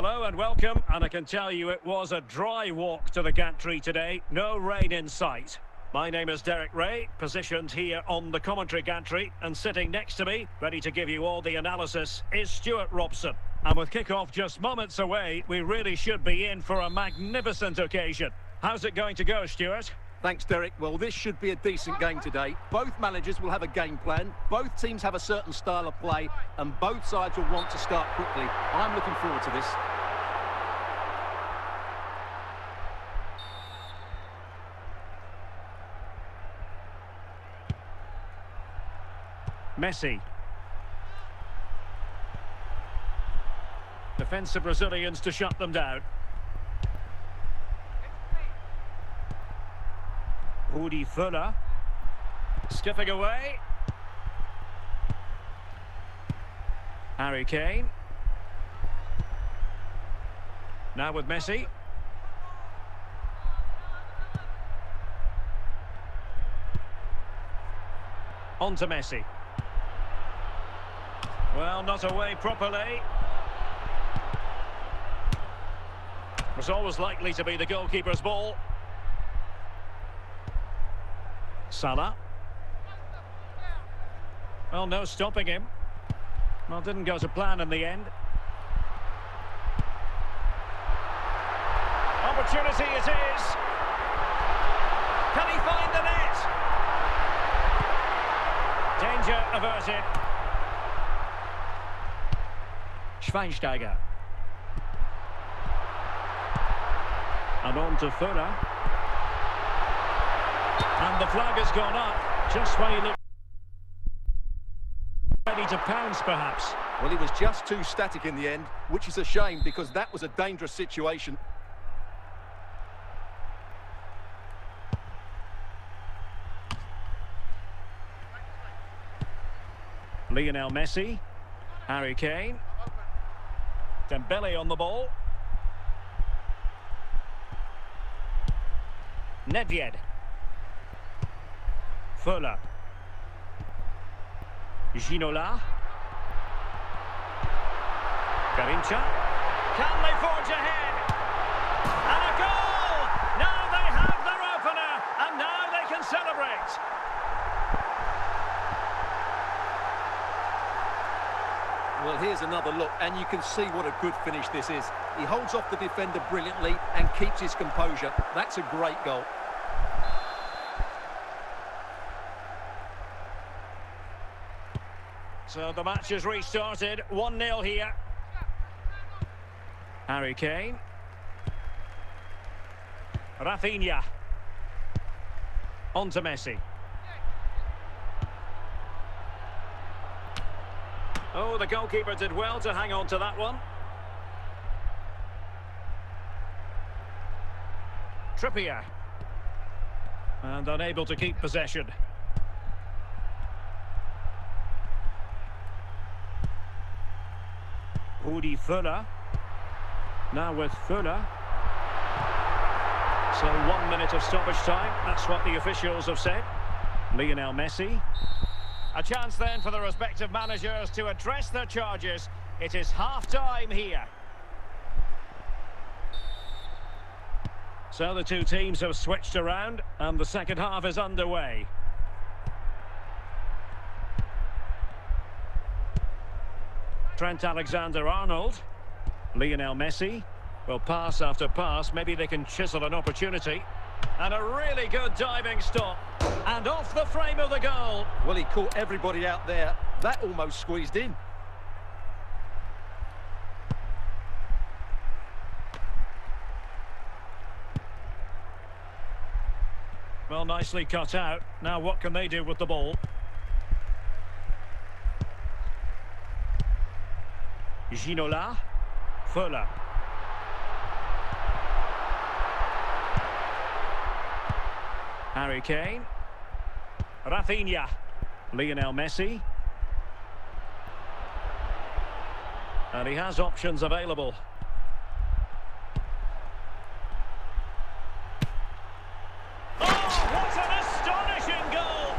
Hello and welcome, and I can tell you it was a dry walk to the gantry today, no rain in sight. My name is Derek Ray, positioned here on the commentary gantry, and sitting next to me, ready to give you all the analysis, is Stuart Robson. And with kick-off just moments away, we really should be in for a magnificent occasion. How's it going to go, Stuart? Thanks, Derek. Well, this should be a decent game today. Both managers will have a game plan. Both teams have a certain style of play, and both sides will want to start quickly. I'm looking forward to this. Messi. Defensive Brazilians to shut them down. Rudi Völler. Skipping away. Harry Kane. Now with Messi. On to Messi. Well, not away properly. Was always likely to be the goalkeeper's ball. Salah. Well, no stopping him. Well, didn't go to plan in the end. Opportunity it is. Can he find the net? Danger averted. Schweinsteiger. And on to Völler. And the flag has gone up, just when he looked ready to pounce, perhaps. Well, he was just too static in the end, which is a shame because that was a dangerous situation. Lionel Messi. Harry Kane. Dembele on the ball. Nedved. Völler. Ginola. Garincha. Can they forge ahead? And a goal! Now they have their opener, and now they can celebrate. Well, here's another look, and you can see what a good finish this is. He holds off the defender brilliantly and keeps his composure. That's a great goal. So the match has restarted, 1-0 here. Harry Kane. Rafinha. On to Messi. Oh, the goalkeeper did well to hang on to that one. Trippier. And unable to keep possession. Rudi Völler. Now with Völler. So 1 minute of stoppage time. That's what the officials have said. Lionel Messi. A chance then for the respective managers to address their charges. It is half-time here. So the two teams have switched around and the second half is underway. Trent Alexander-Arnold. Lionel Messi. Well, pass after pass, maybe they can chisel an opportunity. And a really good diving stop. And off the frame of the goal. Well, he caught everybody out there. That almost squeezed in. Well, nicely cut out. Now what can they do with the ball? Ginola. Völler. Harry Kane. Rafinha. Lionel Messi. And he has options available. Oh, what an astonishing goal!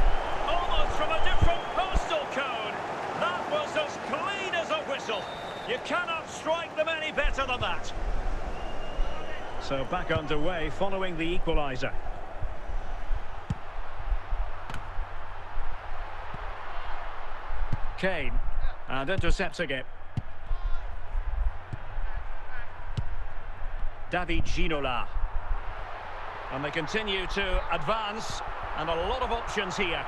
Almost from a different postal code. That was as clean as a whistle. You cannot strike them any better than that. So back underway following the equaliser. Kane, and intercepting it. David Ginola. And they continue to advance, and a lot of options here.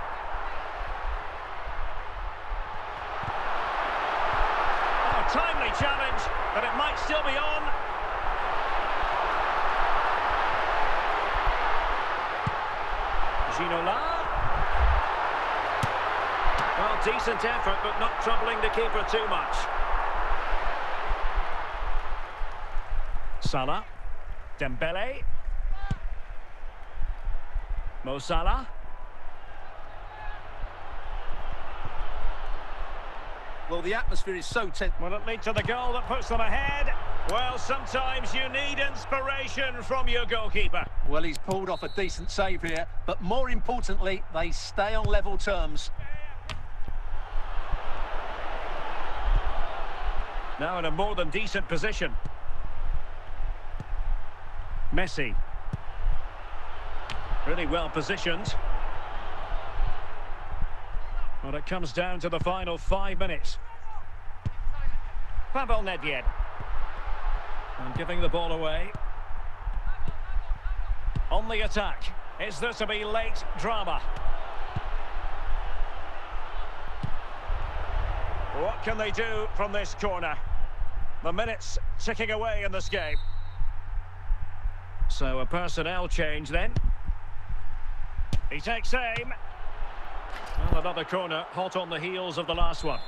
Oh, timely challenge, but it might still be on. Ginola. Well, decent effort, but not troubling the keeper too much. Salah. Dembele. Mo Salah. Well, the atmosphere is so tense. Will it lead to the goal that puts them ahead? Well, sometimes you need inspiration from your goalkeeper. Well, he's pulled off a decent save here, but more importantly, they stay on level terms. Now in a more than decent position. Messi. Really well positioned. Well, it comes down to the final 5 minutes. Pavel Nedved. And giving the ball away. On the attack. Is there to be late drama? What can they do from this corner? The minutes ticking away in this game. So a personnel change then. He takes aim. Well, another corner, hot on the heels of the last one.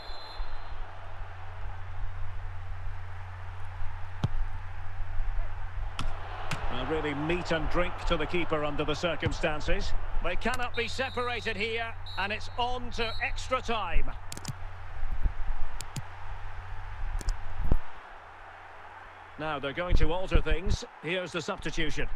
Well, really meat and drink to the keeper under the circumstances. They cannot be separated here, and it's on to extra time. Now they're going to alter things. Here's the substitution.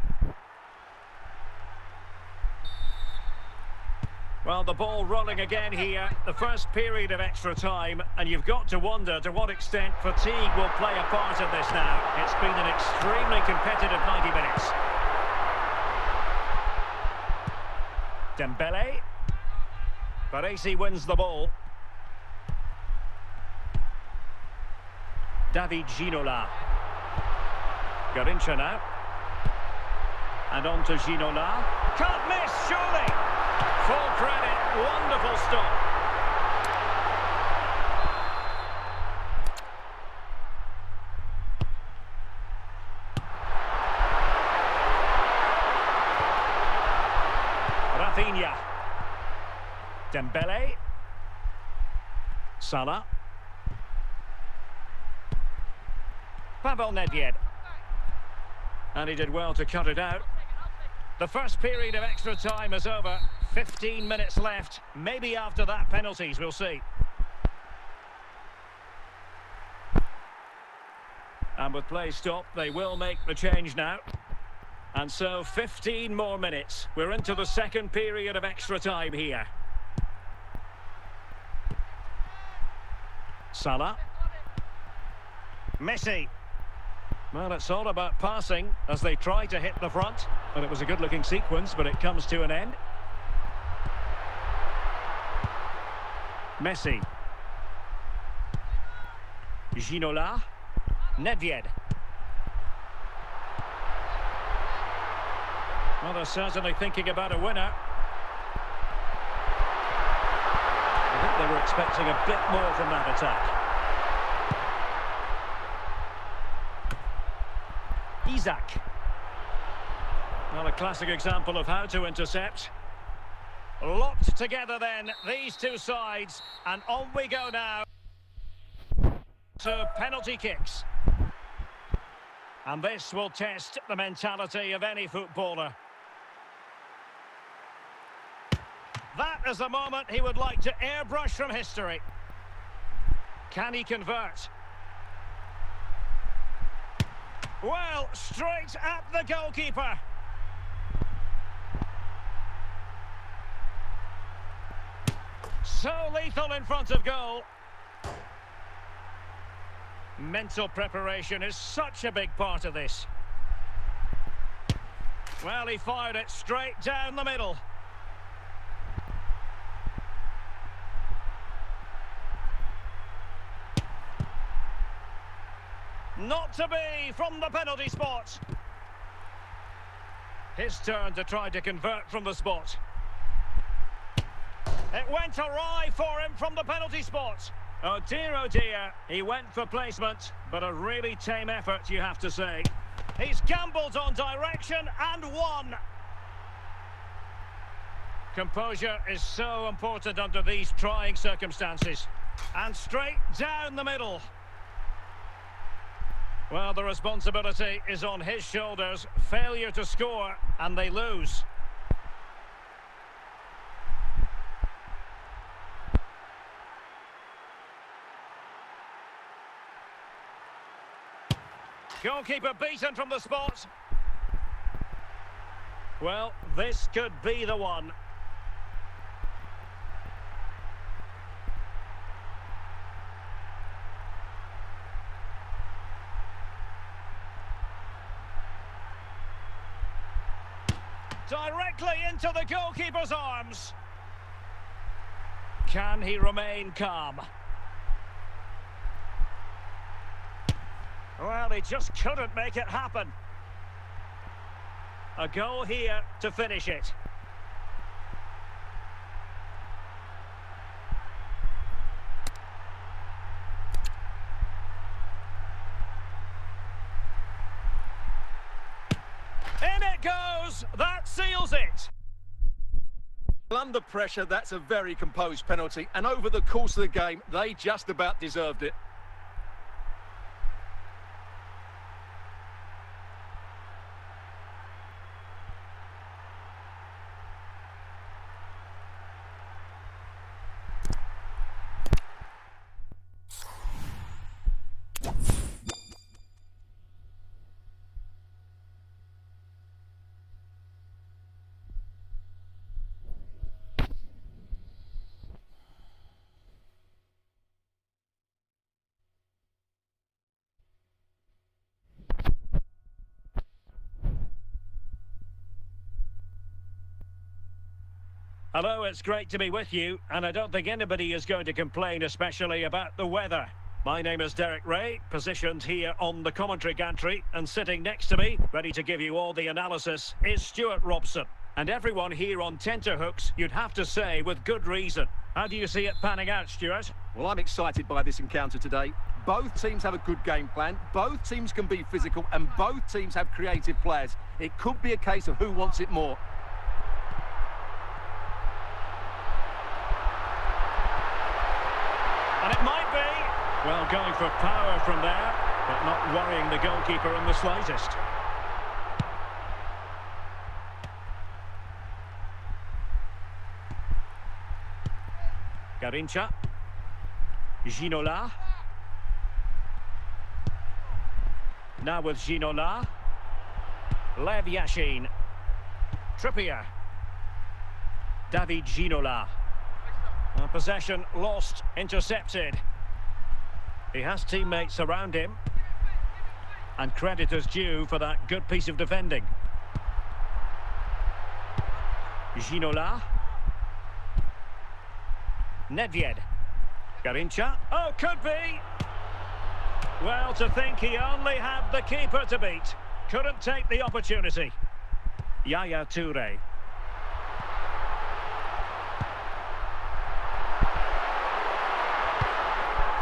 Well, the ball rolling again here. The first period of extra time, and you've got to wonder to what extent fatigue will play a part in this now. It's been an extremely competitive 90 minutes. Dembele. Baresi wins the ball. David Ginola. Garincha now. And on to Ginola. Can't miss, surely! Full credit, wonderful stop. Rafinha. Dembele. Salah. Pavel Nedved. And he did well to cut it out. The first period of extra time is over. 15 minutes left. Maybe after that, penalties, we'll see. And with play stopped, they will make the change now. And so 15 more minutes. We're into the second period of extra time here. Salah. Messi. Well, it's all about passing as they try to hit the front. And it was a good-looking sequence, but it comes to an end. Messi. Ginola. Nedved. Well, they're certainly thinking about a winner. I think they were expecting a bit more from that attack. Isaac. Well, a classic example of how to intercept. Locked together then, these two sides, and on we go now to penalty kicks. And this will test the mentality of any footballer. That is the moment he would like to airbrush from history. Can he convert? Well, straight at the goalkeeper. So lethal in front of goal. Mental preparation is such a big part of this. Well, he fired it straight down the middle. Not to be from the penalty spot. His turn to try to convert from the spot. It went awry for him from the penalty spot. Oh dear, he went for placement, but a really tame effort, you have to say. He's gambled on direction and won. Composure is so important under these trying circumstances. And straight down the middle. Well, the responsibility is on his shoulders. Failure to score, and they lose. Goalkeeper beaten from the spot. Well, this could be the one. Directly into the goalkeeper's arms. Can he remain calm? Well, he just couldn't make it happen. A goal here to finish it. In it goes! That seals it! Under pressure, that's a very composed penalty, and over the course of the game, they just about deserved it. Hello, it's great to be with you, and I don't think anybody is going to complain, especially about the weather. My name is Derek Ray, positioned here on the commentary gantry, and sitting next to me, ready to give you all the analysis, is Stuart Robson. And everyone here on tenterhooks, you'd have to say, with good reason. How do you see it panning out, Stuart? Well, I'm excited by this encounter today. Both teams have a good game plan, both teams can be physical, and both teams have creative players. It could be a case of who wants it more. And it might be. Well, going for power from there, but not worrying the goalkeeper in the slightest. Garincha. Ginola. Now with Ginola. Lev Yashin. Trippier. David Ginola. Possession lost, intercepted. He has teammates around him. And credit is due for that good piece of defending. Ginola. Nedved. Garincha. Oh, could be! Well, to think he only had the keeper to beat. Couldn't take the opportunity. Yaya Toure.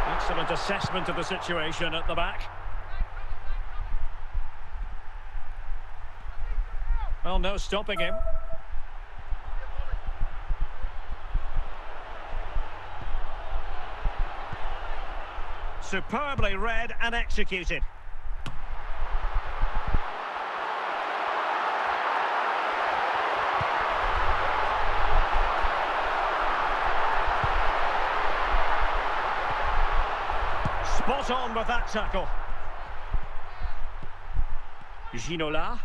Excellent assessment of the situation at the back. Well, no stopping him. Superbly read and executed. Spot on with that tackle. Ginola.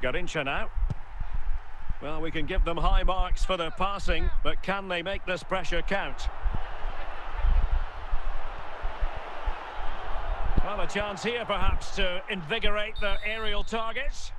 Garincha now. Well, we can give them high marks for their passing, but can they make this pressure count? Well, a chance here perhaps to invigorate their aerial targets.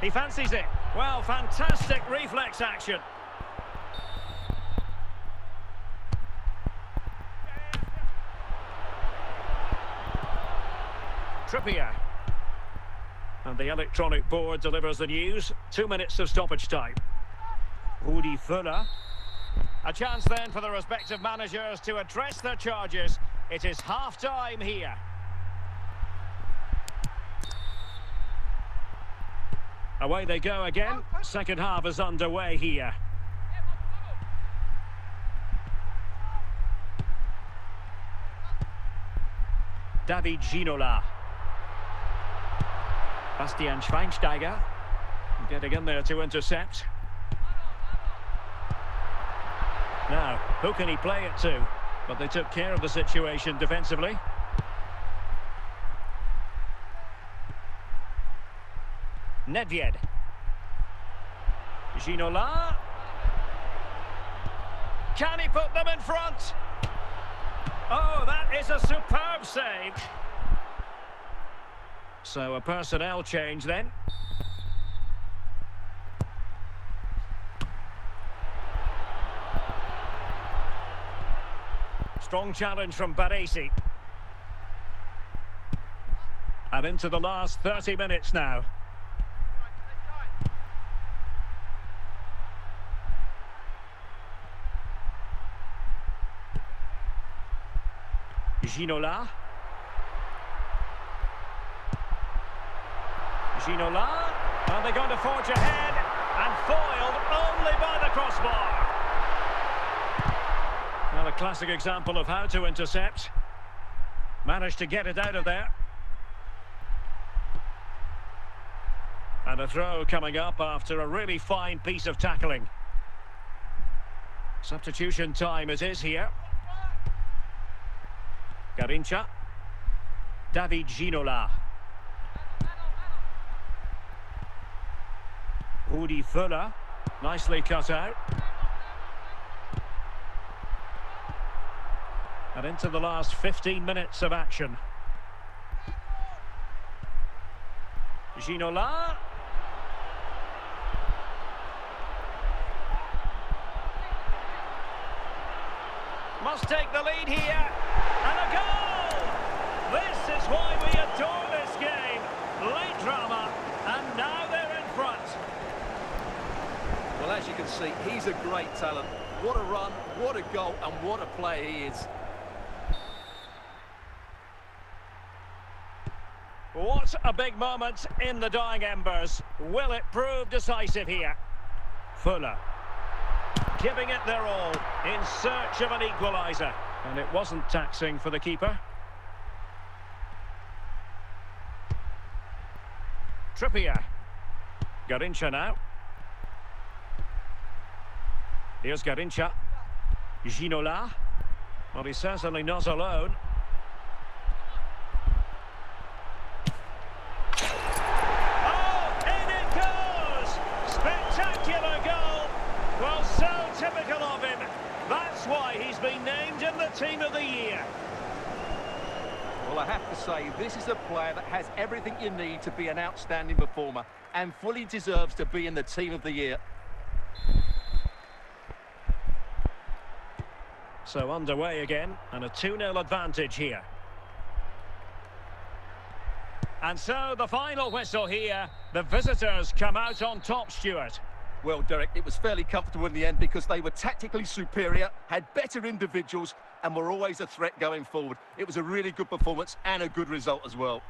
He fancies it. Well, fantastic reflex action. Trippier. And the electronic board delivers the news. 2 minutes of stoppage time. Rudi Völler. A chance then for the respective managers to address their charges. It is half-time here. Away they go again. Second half is underway here. David Ginola. Bastian Schweinsteiger. Getting in there to intercept. Now, who can he play it to? But they took care of the situation defensively. Nedved. Ginola. Can he put them in front? Oh, that is a superb save. So a personnel change then. Strong challenge from Baresi. And into the last 30 minutes now. Ginola. Ginola. Are they going to forge ahead? And foiled only by the crossbar. Well, a classic example of how to intercept. Managed to get it out of there. And a throw coming up after a really fine piece of tackling. Substitution time it is here. Garincha. David Ginola. Rudi Völler. Nicely cut out. And into the last 15 minutes of action. Ginola. Must take the lead here. And a goal! This is why we adore this game. Late drama, and now they're in front. Well, as you can see, he's a great talent. What a run, what a goal, and what a player he is. What a big moment in the dying embers. Will it prove decisive here? Fuller. Giving it their all, in search of an equaliser. And it wasn't taxing for the keeper. Trippier. Garincha now. Here's Garincha. Ginola. Well, he's certainly not alone. Oh, in it goes! Spectacular goal! Well, so typical of him. That's why he's been named in the Team of the Year. Well, I have to say, this is a player that has everything you need to be an outstanding performer and fully deserves to be in the Team of the Year. So underway again, and a 2-0 advantage here. And so the final whistle here. The visitors come out on top, Stuart. Well, Derek, it was fairly comfortable in the end because they were tactically superior, had better individuals, and were always a threat going forward. It was a really good performance and a good result as well.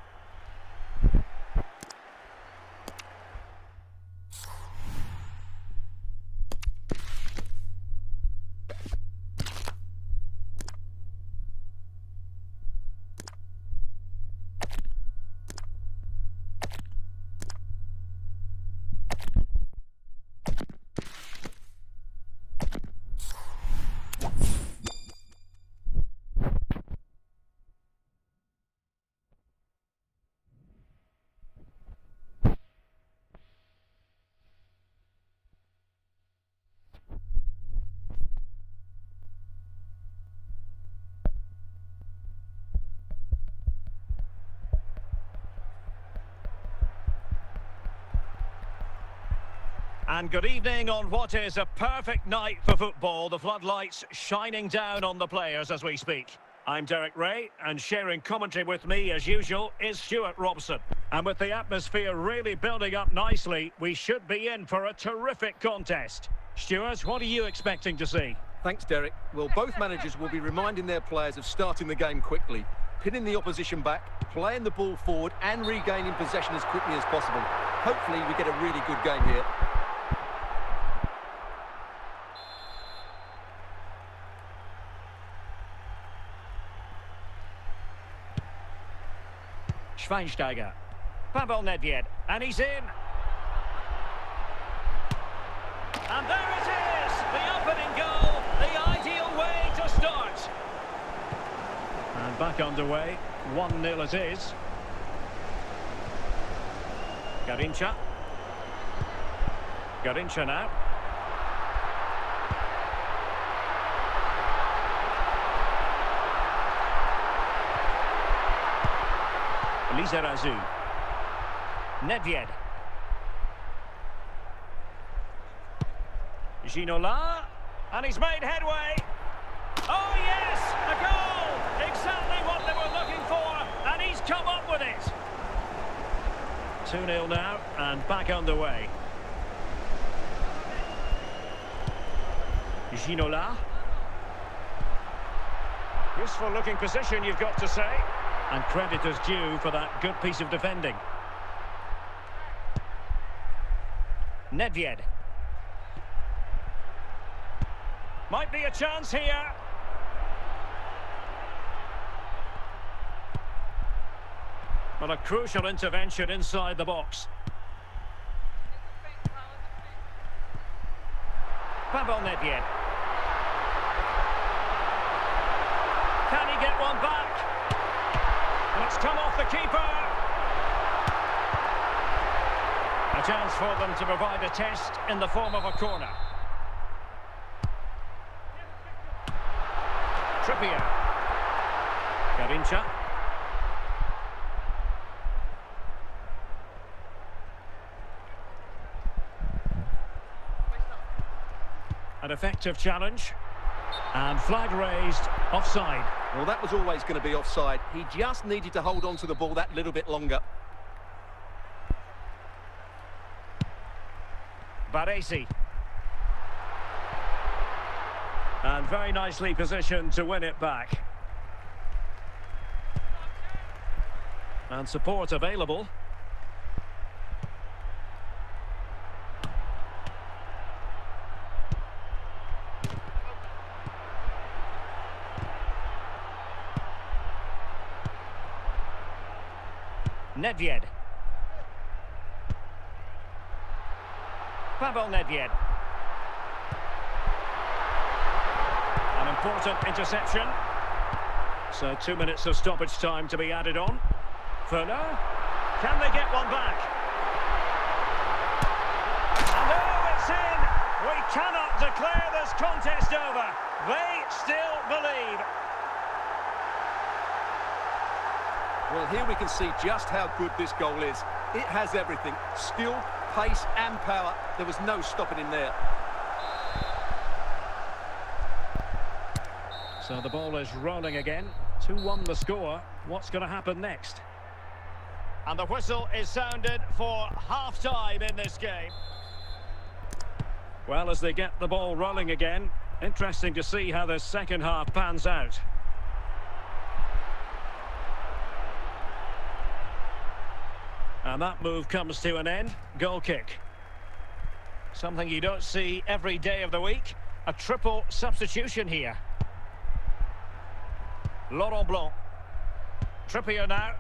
And good evening on what is a perfect night for football. The floodlights shining down on the players as we speak. I'm Derek Ray, and sharing commentary with me, as usual, is Stuart Robson. And with the atmosphere really building up nicely, we should be in for a terrific contest. Stuart, what are you expecting to see? Thanks, Derek. Well, both managers will be reminding their players of starting the game quickly, pinning the opposition back, playing the ball forward and regaining possession as quickly as possible. Hopefully we get a really good game here. Schweinsteiger. Pavel Nedved. And he's in. And there it is! The opening goal. The ideal way to start. And back underway. 1-0 it is. Garincha. Garincha now. Lizarazu. Nedved. Ginola. And he's made headway. Oh yes! A goal! Exactly what they were looking for. And he's come up with it. 2-0 now and back underway. Ginola. Useful looking position, you've got to say. And credit is due for that good piece of defending. Nedved. Might be a chance here. But a crucial intervention inside the box. Pavel Nedved. Can he get one back? And it's come off the keeper. A chance for them to provide a test in the form of a corner. Trippier. Garincha. An effective challenge. And flag raised, offside. Well, that was always going to be offside. He just needed to hold on to the ball that little bit longer. Baresi. And very nicely positioned to win it back. And support available. Nedved. Pavel Nedved. An important interception. So 2 minutes of stoppage time to be added on. Furner. Can they get one back? And oh, it's in! We cannot declare this contest over. They still believe. Well, here we can see just how good this goal is. It has everything. Skill, pace and power. There was no stopping him there. So the ball is rolling again. 2-1 the score. What's going to happen next? And the whistle is sounded for half-time in this game. Well, as they get the ball rolling again, interesting to see how the second half pans out. And that move comes to an end. Goal kick. Something you don't see every day of the week. A triple substitution here. Laurent Blanc. Trippier now.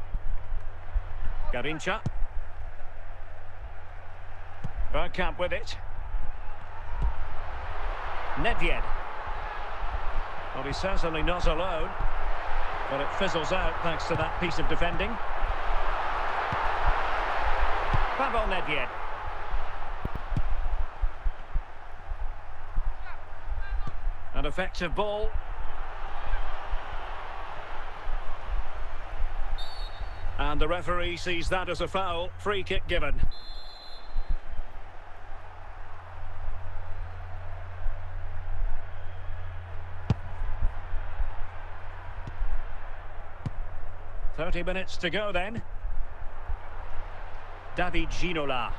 Garincha. Bergkamp with it. Nedved. Well, he's certainly not alone. But it fizzles out thanks to that piece of defending. Pavel Nedved. An effective ball. And the referee sees that as a foul. Free kick given. 30 minutes to go then. David Ginola.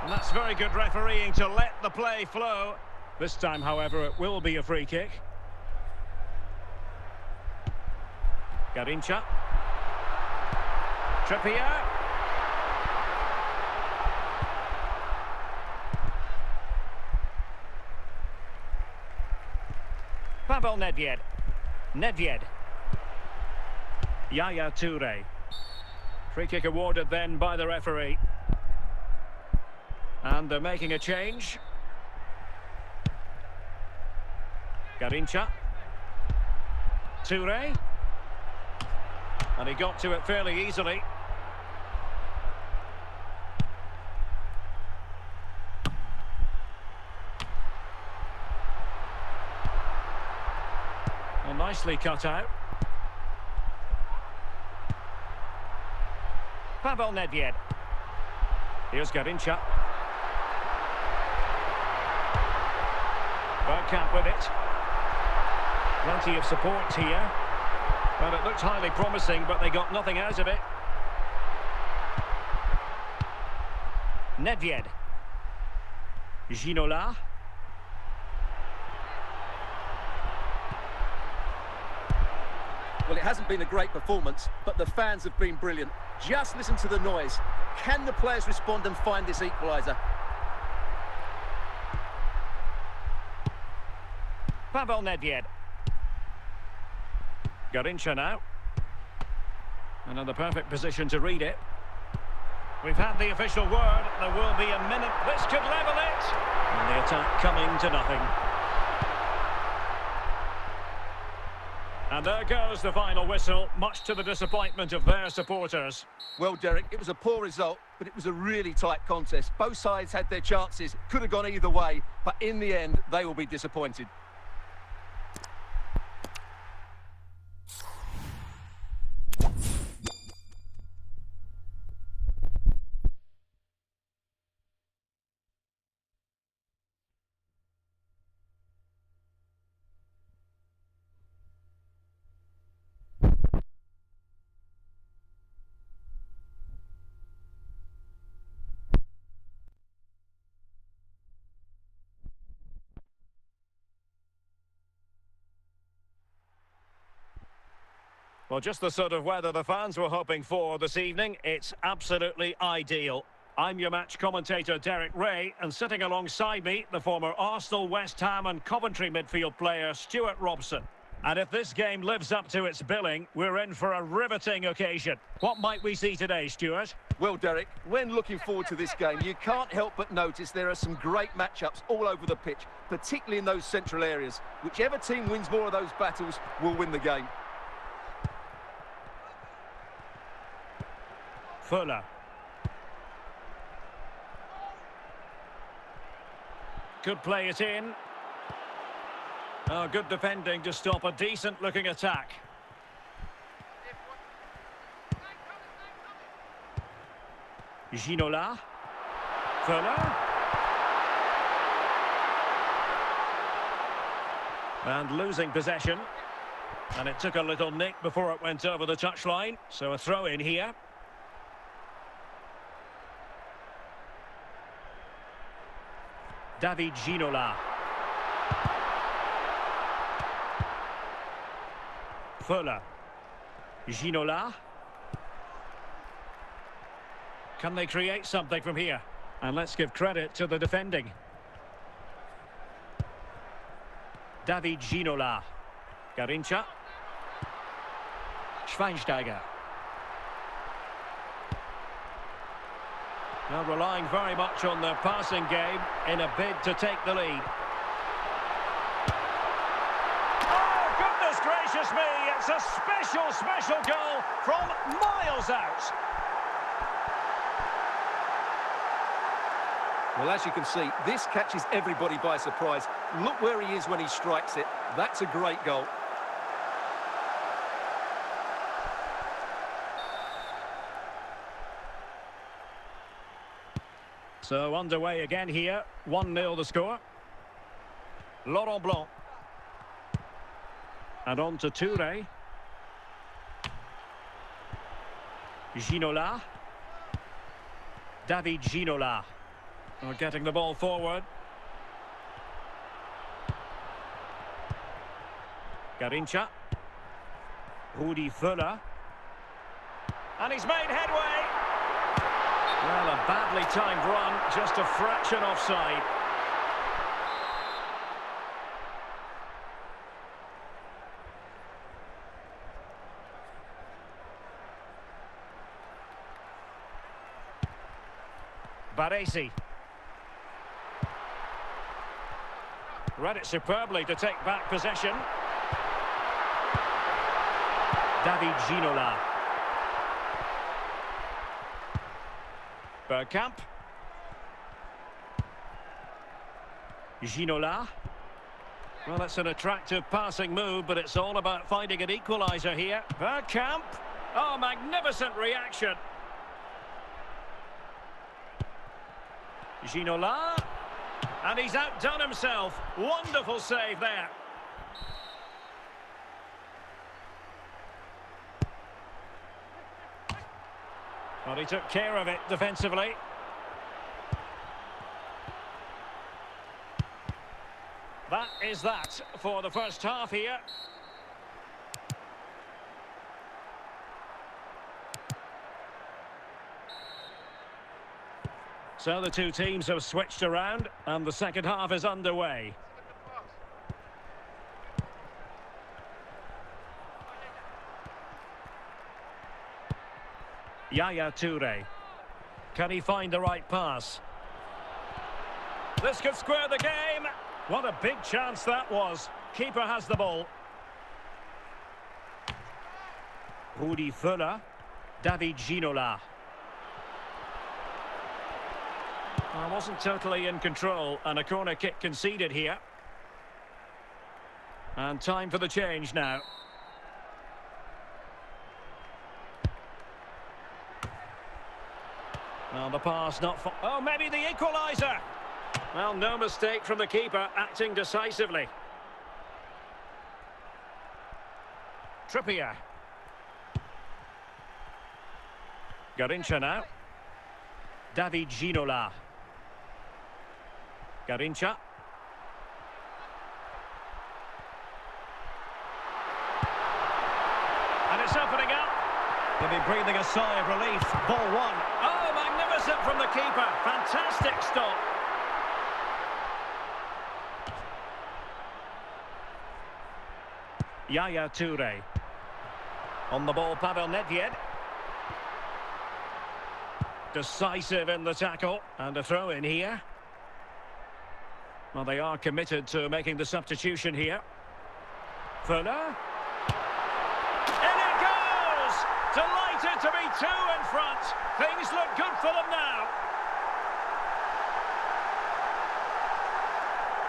And that's very good refereeing to let the play flow. This time, however, it will be a free kick. Garincha. Trippier. Pavel Nedved. Nedved. Yaya Toure. Free kick awarded then by the referee. And they're making a change. Garincha. Toure. And he got to it fairly easily. And nicely cut out. Pavel Nedved. Here's Garincha. Bergkamp with it. Plenty of support here. Well, it looked highly promising, but they got nothing out of it. Nedved. Ginola. Well, it hasn't been a great performance, but the fans have been brilliant. Just listen to the noise. Can the players respond and find this equaliser? Pavel Nedved. Garincha now. And in the perfect position to read it. We've had the official word. There will be a minute. This could level it. And the attack coming to nothing. And there goes the final whistle, much to the disappointment of their supporters. Well, Derek, it was a poor result, but it was a really tight contest. Both sides had their chances, could have gone either way, but in the end, they will be disappointed. Well, just the sort of weather the fans were hoping for this evening. It's absolutely ideal. I'm your match commentator, Derek Ray, and sitting alongside me, the former Arsenal, West Ham and Coventry midfield player, Stuart Robson. And if this game lives up to its billing, we're in for a riveting occasion. What might we see today, Stuart? Well, Derek, when looking forward to this game, you can't help but notice there are some great matchups all over the pitch, particularly in those central areas. Whichever team wins more of those battles will win the game. Fuller. Could play it in. Oh, good defending to stop a decent-looking attack. Ginola. Fuller. And losing possession. And it took a little nick before it went over the touchline. So a throw in here. David Ginola. Fuller. Ginola. Can they create something from here? And let's give credit to the defending. David Ginola. Garincha. Schweinsteiger. Now relying very much on their passing game in a bid to take the lead. Oh, goodness gracious me! It's a special goal from miles out. Well, as you can see, this catches everybody by surprise. Look where he is when he strikes it. That's a great goal. So underway again here, 1-0 the score. Laurent Blanc. And on to Toure. Ginola. David Ginola. Oh, getting the ball forward. Garincha. Rudi Völler. And he's made headway. Well, a badly timed run, just a fraction offside. Baresi. Read it superbly to take back possession. David Ginola. Bergkamp. Ginola. Well, it's an attractive passing move, but it's all about finding an equaliser here. Bergkamp. Oh, magnificent reaction. Ginola. And he's outdone himself. Wonderful save there. Well, he took care of it defensively. That is that for the first half here. So the two teams have switched around and the second half is underway. Yaya Toure. Can he find the right pass? This could square the game. What a big chance that was. Keeper has the ball. Rudi Völler. David Ginola. I wasn't totally in control and a corner kick conceded here. And time for the change now. Well, the pass not for... Oh, maybe the equaliser! Well, no mistake from the keeper, acting decisively. Trippier. Garincha now. David Ginola. Garincha. And it's opening up. They'll be breathing a sigh of relief. Ball one. Oh, magnificent from the keeper. Fantastic stop. Yaya Toure. On the ball, Pavel Nedved. Decisive in the tackle. And a throw in here. Well, they are committed to making the substitution here. Völler. In it goes! Delighted to be two in front. Things look good for them now.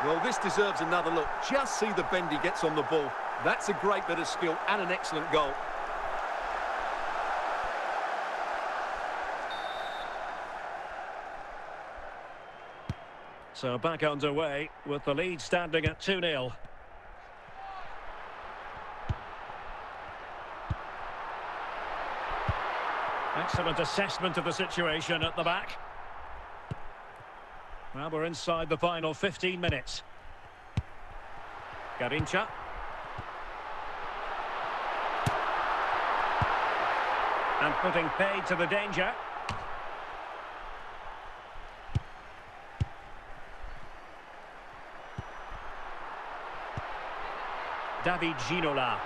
Well, this deserves another look. Just see the bend he gets on the ball. That's a great bit of skill and an excellent goal. So back underway with the lead standing at 2-0. Excellent assessment of the situation at the back. Well, we're inside the final 15 minutes. Garincha. And putting paid to the danger. David Ginola.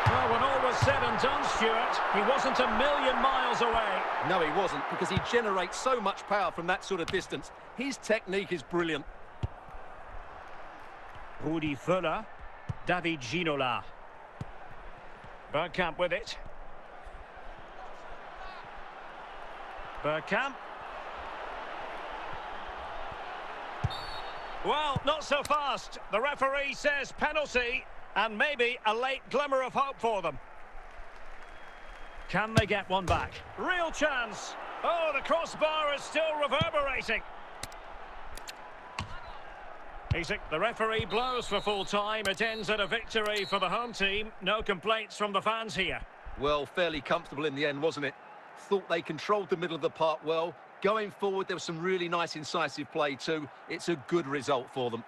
Well, when all was said and done, Stuart, he wasn't a million miles away. No, he wasn't, because he generates so much power from that sort of distance. His technique is brilliant. Rudi Völler. David Ginola. Bergkamp with it. Bergkamp. Well, not so fast. The referee says penalty, and maybe a late glimmer of hope for them. Can they get one back? Real chance. Oh, the crossbar is still reverberating. The referee blows for full time. It ends at a victory for the home team. No complaints from the fans here. Well, fairly comfortable in the end, wasn't it? Thought they controlled the middle of the park well. Going forward, there was some really nice incisive play too. It's a good result for them.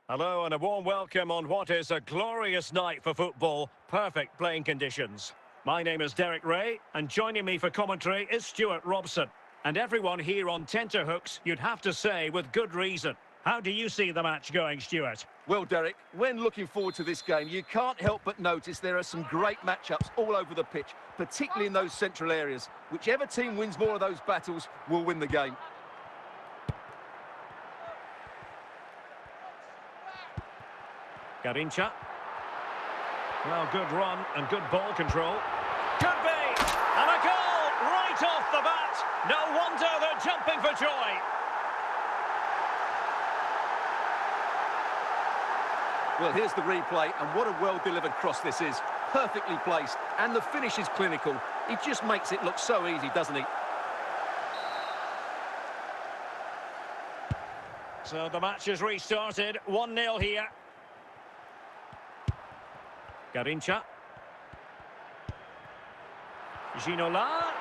Hello and a warm welcome on what is a glorious night for football. Perfect playing conditions. My name is Derek Ray, and joining me for commentary is Stuart Robson. And everyone here on tenterhooks, you'd have to say with good reason. How do you see the match going, Stuart? Well, Derek, when looking forward to this game, you can't help but notice there are some great matchups all over the pitch, particularly in those central areas. Whichever team wins more of those battles will win the game. Garincha. Well, good run and good ball control. Could be! And a goal right off the bat. No wonder they're jumping for joy. Well, here's the replay, and what a well-delivered cross this is. Perfectly placed, and the finish is clinical. He just makes it look so easy, doesn't he? So the match is restarted. 1-0 here. Garincha. Ginola.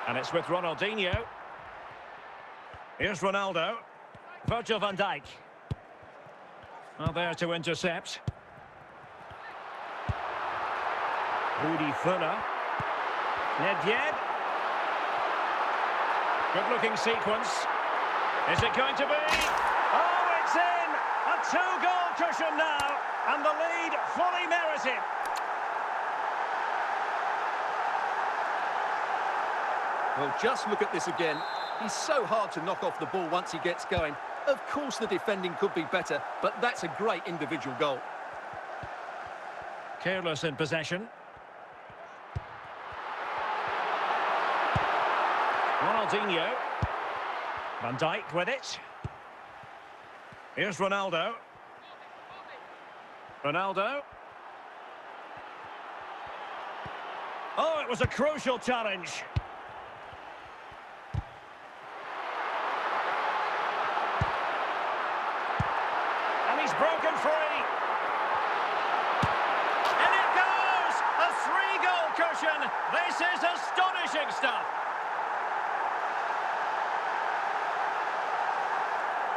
And it's with Ronaldinho. Here's Ronaldo. Virgil van Dijk. Well, there to intercept. Rudi Völler. Nedved. Good-looking sequence. Is it going to be? Oh, it's in! A two-goal cushion now, and the lead fully merited. Well, just look at this again. He's so hard to knock off the ball once he gets going. Of course the defending could be better, but that's a great individual goal. Careless in possession. Ronaldinho. Van Dijk with it. Here's Ronaldo. Ronaldo. Oh, it was a crucial challenge. And he's broken free. And it goes! A three-goal cushion. This is astonishing stuff.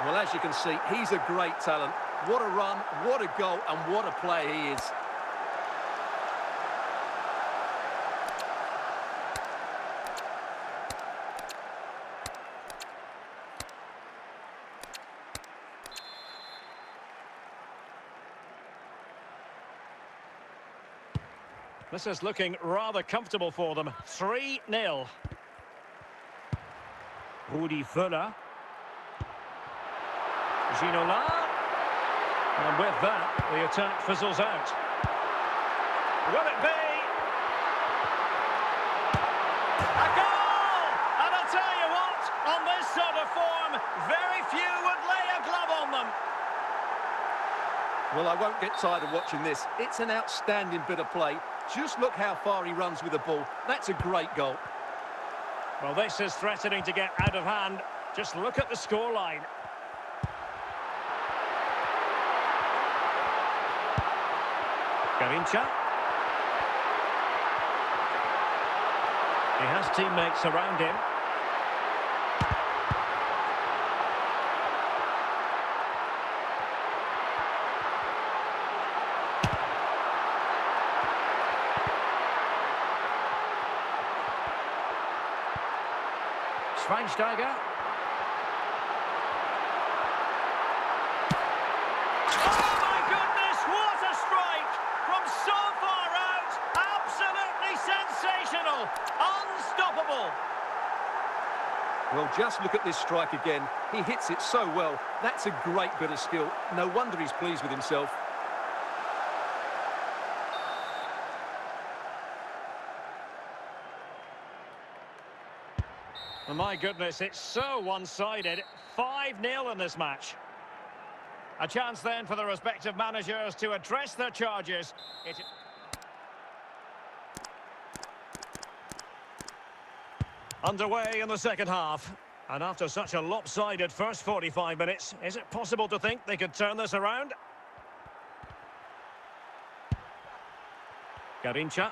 Well, as you can see, he's a great talent. What a run, what a goal, and what a player he is. This is looking rather comfortable for them. 3-0. Rudi Völler. Ginola. And with that, the attack fizzles out. Will it be? A goal! And I'll tell you what, on this sort of form, very few would lay a glove on them. Well, I won't get tired of watching this. It's an outstanding bit of play. Just look how far he runs with the ball. That's a great goal. Well, this is threatening to get out of hand. Just look at the scoreline. Garincha. He has teammates around him. Schweinsteiger. Oh my goodness, what a strike! From so far out, absolutely sensational, unstoppable. Well, just look at this strike again. He hits it so well. That's a great bit of skill. No wonder he's pleased with himself. Oh my goodness, it's so one-sided. 5-0 in this match. A chance then for the respective managers to address their charges. Underway in the second half. And after such a lopsided first 45 minutes, is it possible to think they could turn this around? Garincha.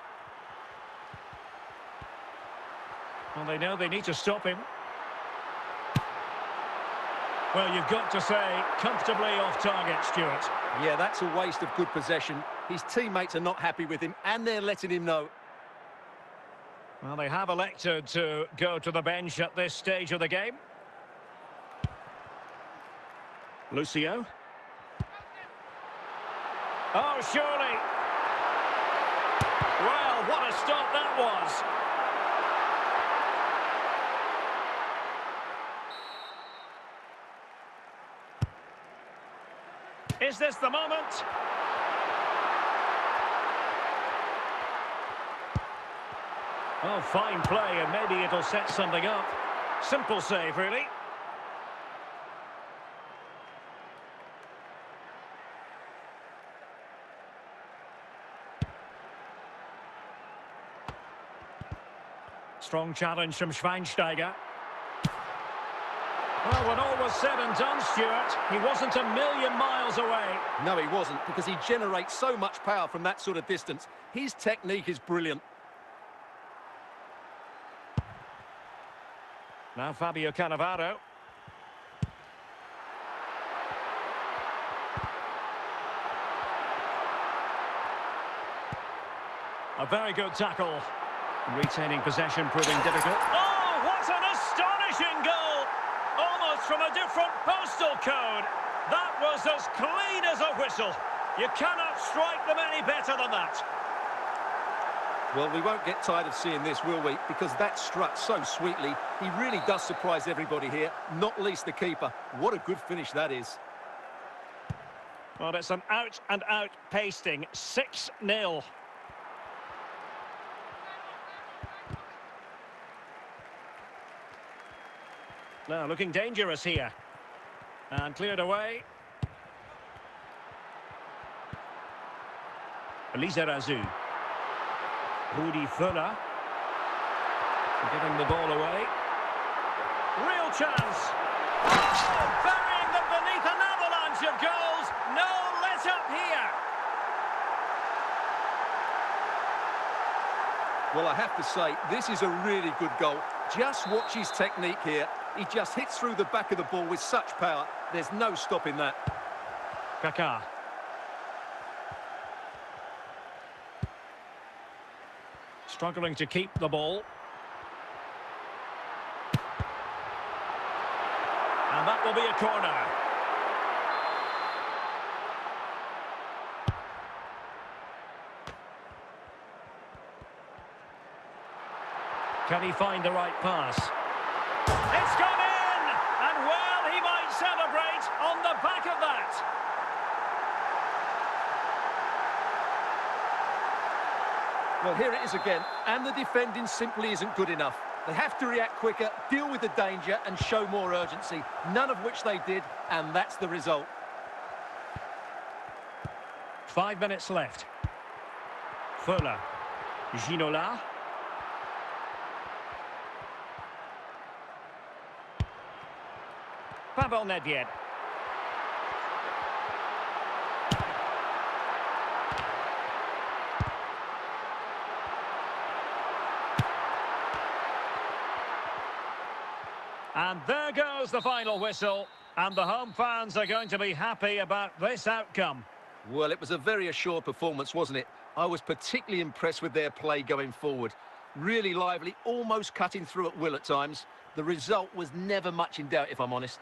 Well, they know they need to stop him. Well, you've got to say, comfortably off target, Stuart. Yeah, that's a waste of good possession. His teammates are not happy with him, and they're letting him know. Well, they have elected to go to the bench at this stage of the game. Lucio. Oh, surely. Well, what a stop that was. Is this the moment? Oh, fine play, and maybe it'll set something up. Simple save, really. Strong challenge from Schweinsteiger. Well, when all was said and done, Stuart, he wasn't a million miles away. No, he wasn't, because he generates so much power from that sort of distance. His technique is brilliant. Now Fabio Cannavaro. A very good tackle. Retaining possession proving difficult. Oh, what an astonishing goal! Almost from a different postal code. That was as clean as a whistle. You cannot strike them any better than that. Well, we won't get tired of seeing this, will we? Because that struck so sweetly. He really does surprise everybody here, not least the keeper. What a good finish that is. Well, it's an out-and-out pasting. 6-0. Now, looking dangerous here. And cleared away. Lizarazu. Rudi Völler. Giving the ball away. Real chance. Oh, burying them beneath an avalanche of goals. No let-up here. Well, I have to say, this is a really good goal. Just watch his technique here. He just hits through the back of the ball with such power. There's no stopping that. Kaká. Struggling to keep the ball. And that will be a corner. Can he find the right pass? It's gone in! And well, he might celebrate on the back of that. Well, here it is again, and the defending simply isn't good enough. They have to react quicker, deal with the danger, and show more urgency, none of which they did, and that's the result. 5 minutes left. Völler. Ginola. Pavel Nedved. And there goes the final whistle. And the home fans are going to be happy about this outcome. Well, it was a very assured performance, wasn't it? I was particularly impressed with their play going forward. Really lively, almost cutting through at will at times. The result was never much in doubt, if I'm honest.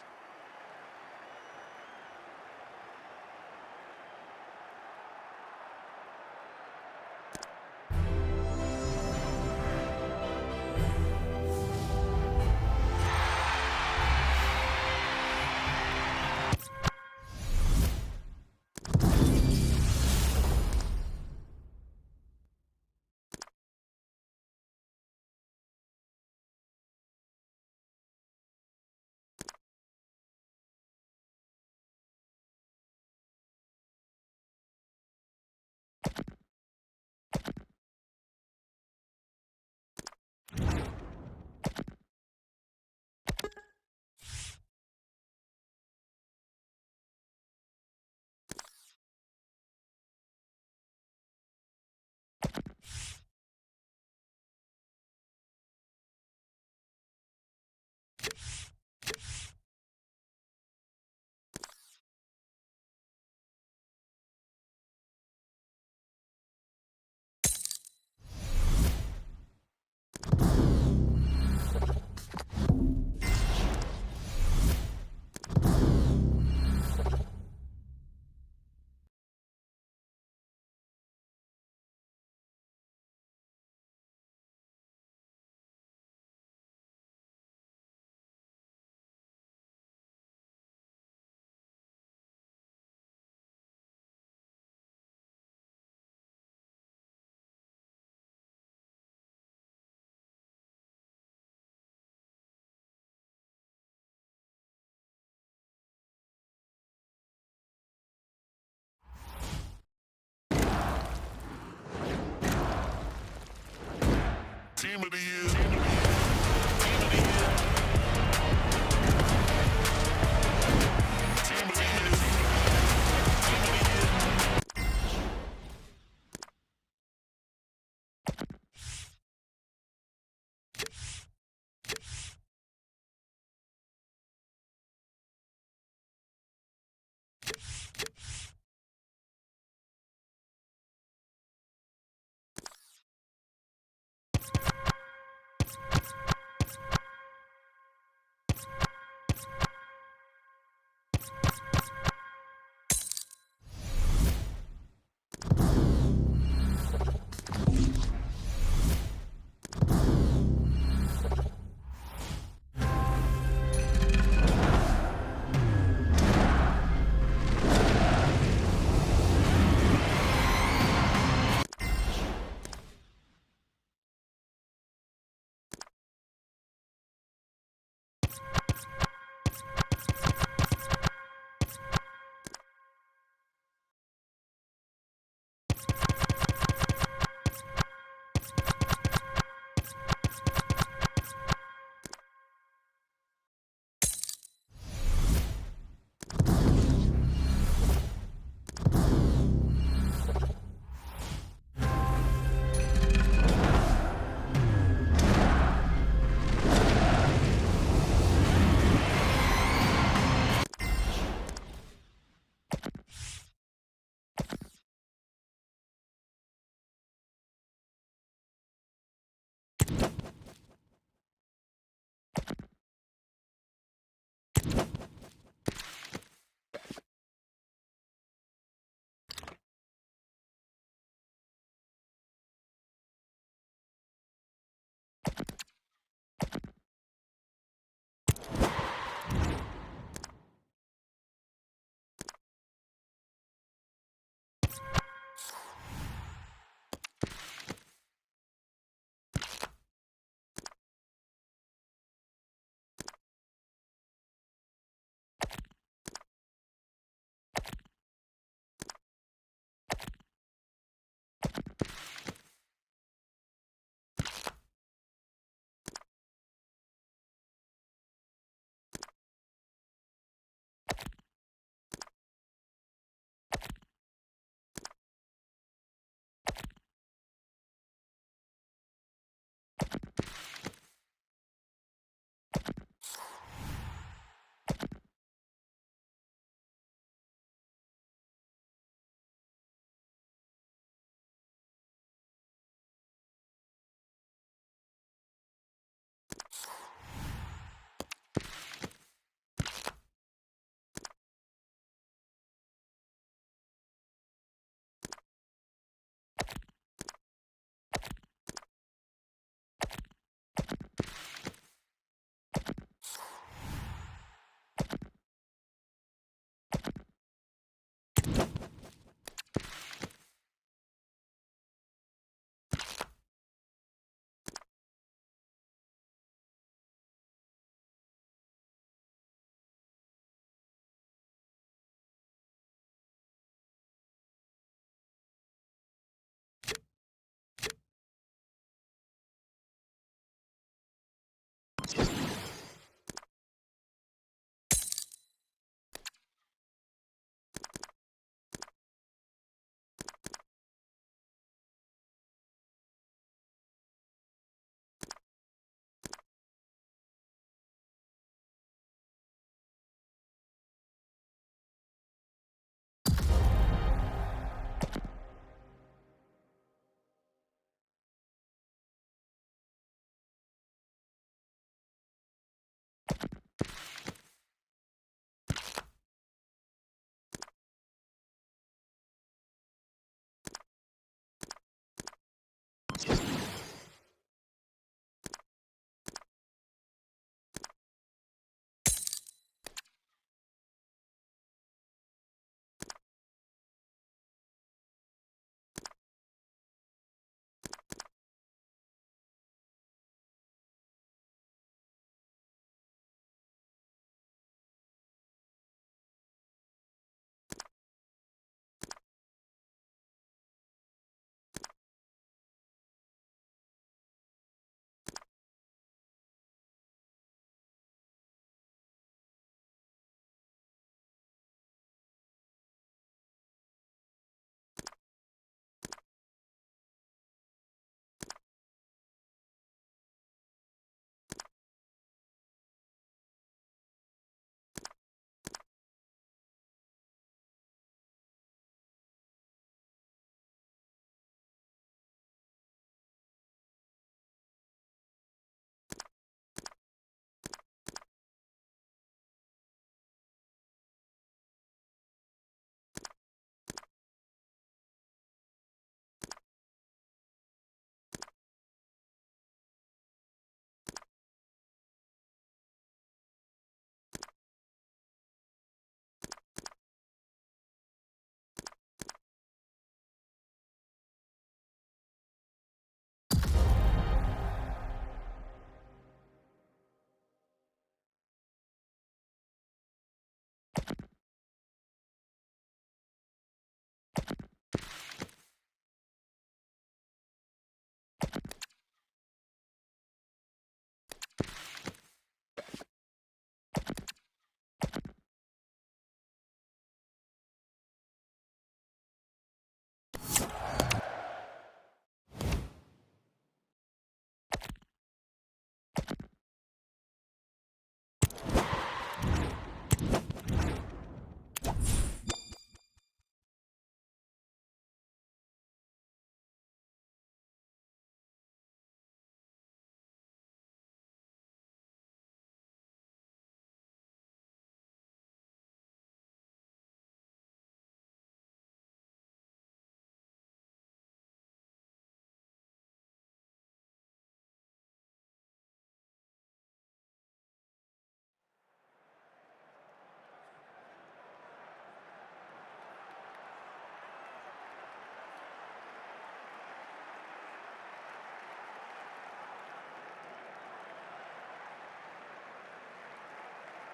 Team of the year. Team of the year. Team of the year. Team of the year.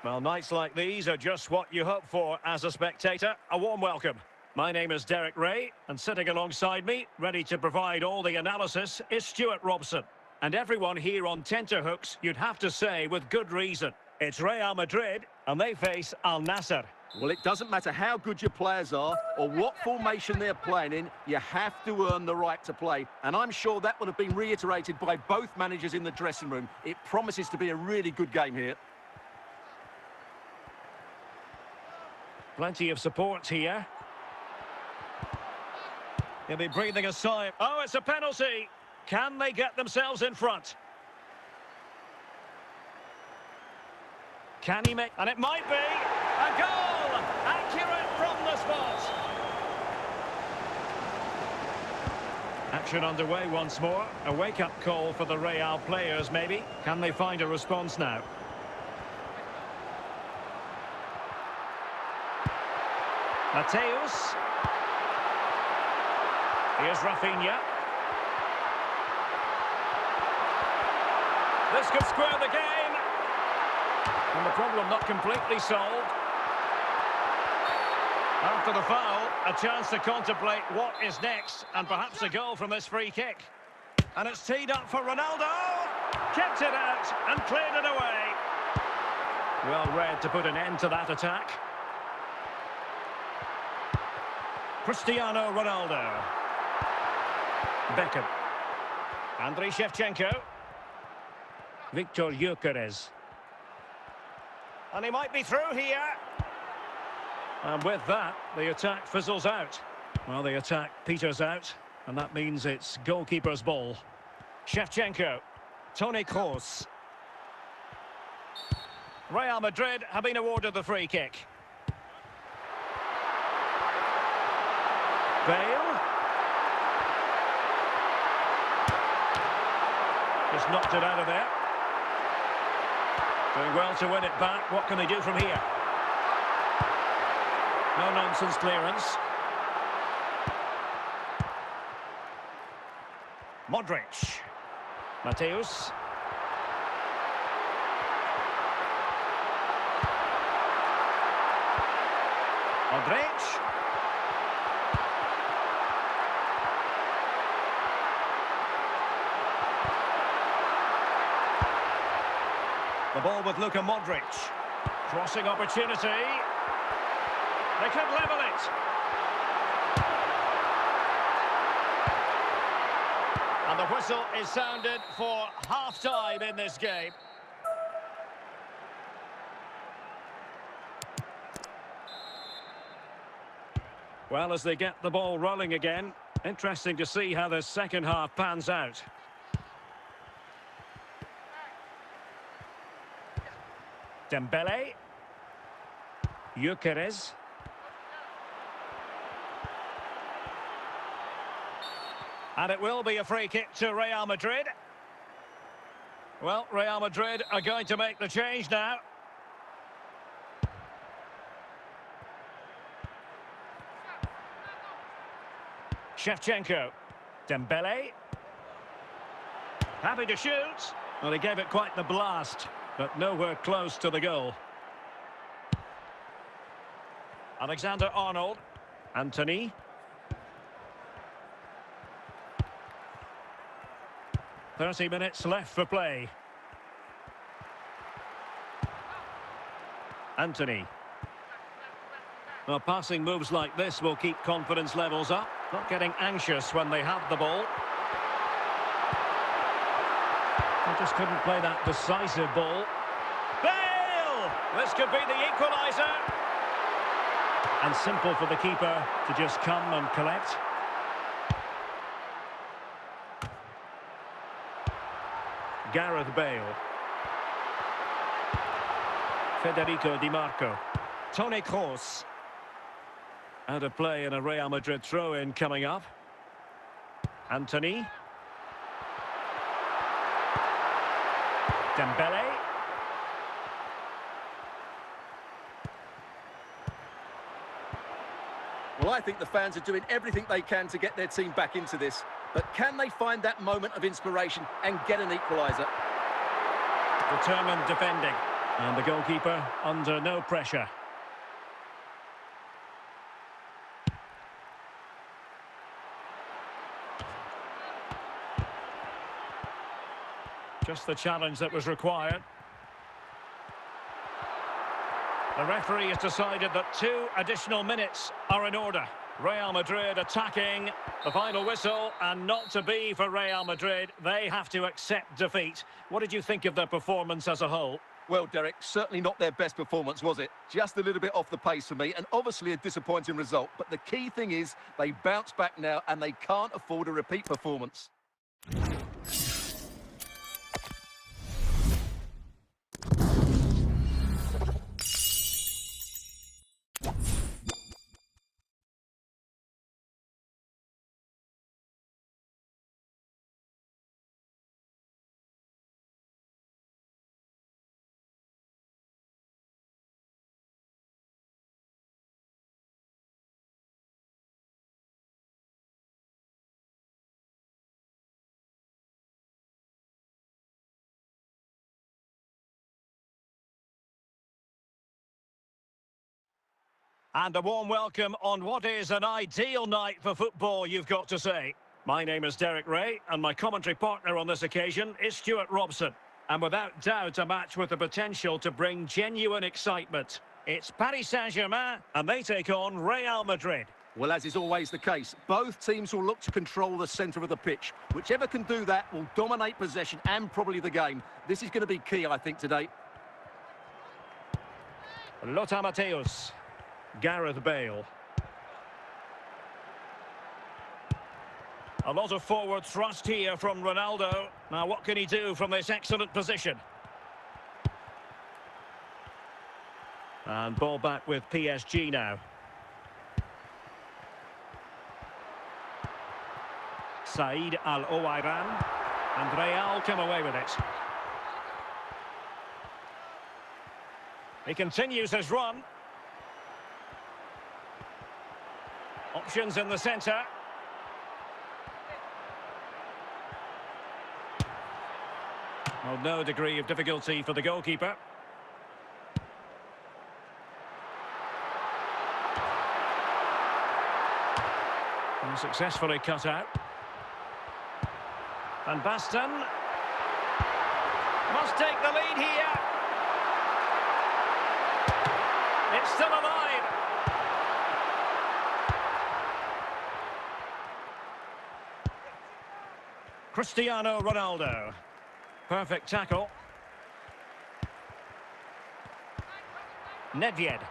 Well, nights like these are just what you hope for as a spectator. A warm welcome. My name is Derek Ray, and sitting alongside me, ready to provide all the analysis, is Stuart Robson. And everyone here on tenterhooks, you'd have to say with good reason. It's Real Madrid, and they face Al Nassr. Well, it doesn't matter how good your players are or what formation they're playing in, you have to earn the right to play. And I'm sure that would have been reiterated by both managers in the dressing room. It promises to be a really good game here. Plenty of support here. He'll be breathing a sigh. Oh, it's a penalty. Can they get themselves in front? Can he make... And it might be a goal! Accurate from the spot. Action underway once more. A wake-up call for the Real players, maybe. Can they find a response now? Mateus. Here's Rafinha. This could square the game. And the problem not completely solved. After the foul, a chance to contemplate what is next, and perhaps a goal from this free kick. And it's teed up for Ronaldo. Kept it out and cleared it away. Well read to put an end to that attack. Cristiano Ronaldo. Beckham. Andriy Shevchenko. Victor Gyökeres. And he might be through here. And with that, the attack fizzles out. Well, the attack peters out, and that means it's goalkeeper's ball. Shevchenko. Toni Kroos. Real Madrid have been awarded the free kick. Bale. Just knocked it out of there. Doing well to win it back. What can they do from here? No nonsense clearance. Modric. Mateus. Modric. The ball with Luka Modric. Crossing opportunity. They could level it. And the whistle is sounded for half-time in this game. Well, as they get the ball rolling again, interesting to see how the second half pans out. Dembele. Gyökeres. And it will be a free kick to Real Madrid. Well, Real Madrid are going to make the change now. Shevchenko. Dembele. Happy to shoot. Well, he gave it quite the blast, but nowhere close to the goal. Alexander-Arnold. Anthony. "30 minutes left for play." Anthony. Well, passing moves like this will keep confidence levels up. Not getting anxious when they have the ball. They just couldn't play that decisive ball. Bale! This could be the equaliser. And simple for the keeper to just come and collect. Gareth Bale. Federico Di Marco. Toni Kroos. Out of play and a Real Madrid throw-in coming up. Anthony. Dembele. Well, I think the fans are doing everything they can to get their team back into this. But can they find that moment of inspiration and get an equaliser? Determined defending. And the goalkeeper under no pressure. Just the challenge that was required. The referee has decided that 2 additional minutes are in order. Real Madrid attacking. The final whistle, and not to be for Real Madrid. They have to accept defeat. What did you think of their performance as a whole? Well, Derek, certainly not their best performance, was it? Just a little bit off the pace for me, and obviously a disappointing result. But the key thing is they bounce back now, and they can't afford a repeat performance. And a warm welcome on what is an ideal night for football, you've got to say. My name is Derek Ray, and my commentary partner on this occasion is Stuart Robson. And without doubt, a match with the potential to bring genuine excitement. It's Paris Saint-Germain, and they take on Real Madrid. Well, as is always the case, both teams will look to control the centre of the pitch. Whichever can do that will dominate possession and probably the game. This is going to be key, I think, today. Lothar Matthäus. Gareth Bale. A lot of forward thrust here from Ronaldo. Now, what can he do from this excellent position? And ball back with PSG now. Said Al-Owairan. And Real come away with it. He continues his run. Options in the centre. Well, no degree of difficulty for the goalkeeper. And successfully cut out. Van Basten must take the lead here. It's still alive. Cristiano Ronaldo. Perfect tackle. Nedved.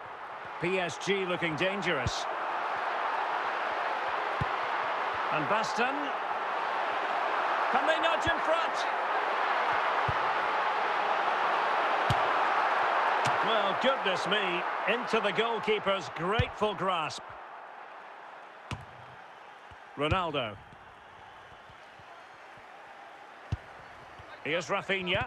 PSG looking dangerous. And Basten. Can they nudge in front? Well, goodness me. Into the goalkeeper's grateful grasp. Ronaldo. Here's Rafinha.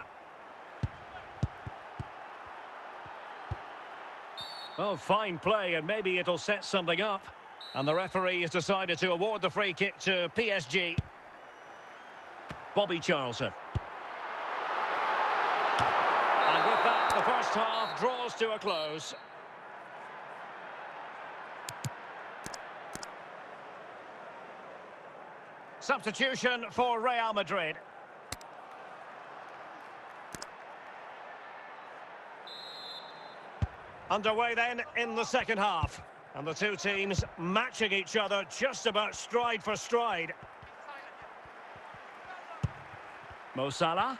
Oh, fine play, and maybe it'll set something up. And the referee has decided to award the free kick to PSG. Bobby Charlton. And with that, the first half draws to a close. Substitution for Real Madrid. Underway then in the second half. And the two teams matching each other just about stride for stride. Mo Salah.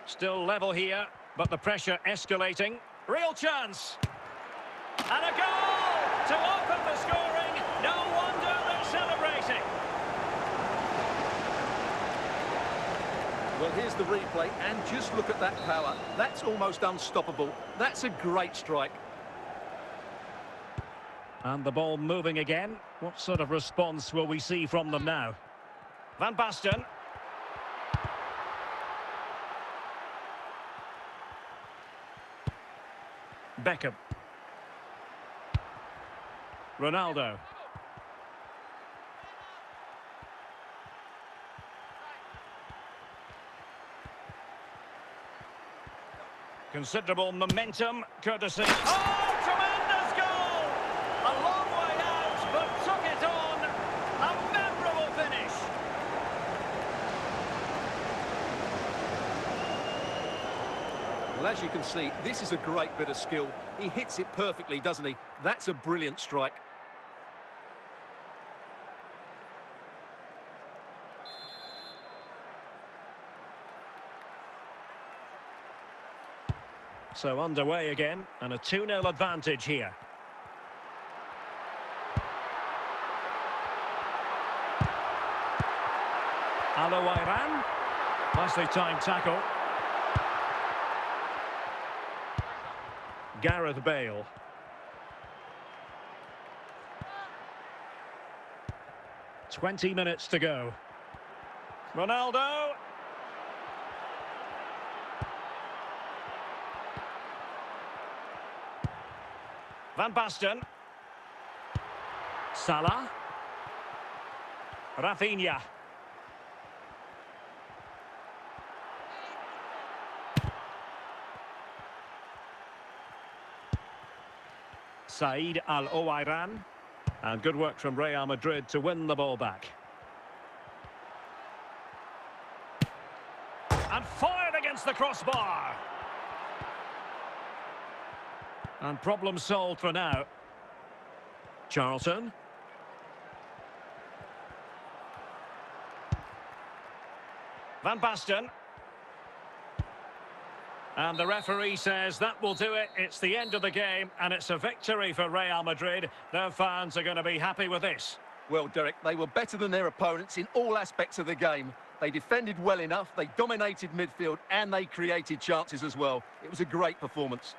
Still level here, but the pressure escalating. Real chance. And a goal to open the scoring. No wonder they're celebrating. Well, here's the replay, and just look at that power. That's almost unstoppable. That's a great strike. And the ball moving again. What sort of response will we see from them now? Van Basten. Beckham. Ronaldo. Considerable momentum, courtesy. Oh, tremendous goal! A long way out, but took it on. A memorable finish. Well, as you can see, this is a great bit of skill. He hits it perfectly, doesn't he? That's a brilliant strike. So underway again, and a 2-0 advantage here. Alouairan. Nicely timed tackle. Gareth Bale. "20 minutes to go. Ronaldo. Van Basten. Salah. Rafinha. Said Al-Owairan. And good work from Real Madrid to win the ball back. And fired against the crossbar. And problem solved for now. Charlton. Van Basten. And the referee says that will do it. It's the end of the game, and it's a victory for Real Madrid. Their fans are going to be happy with this. Well, Derek, they were better than their opponents in all aspects of the game. They defended well enough, they dominated midfield, and they created chances as well. It was a great performance.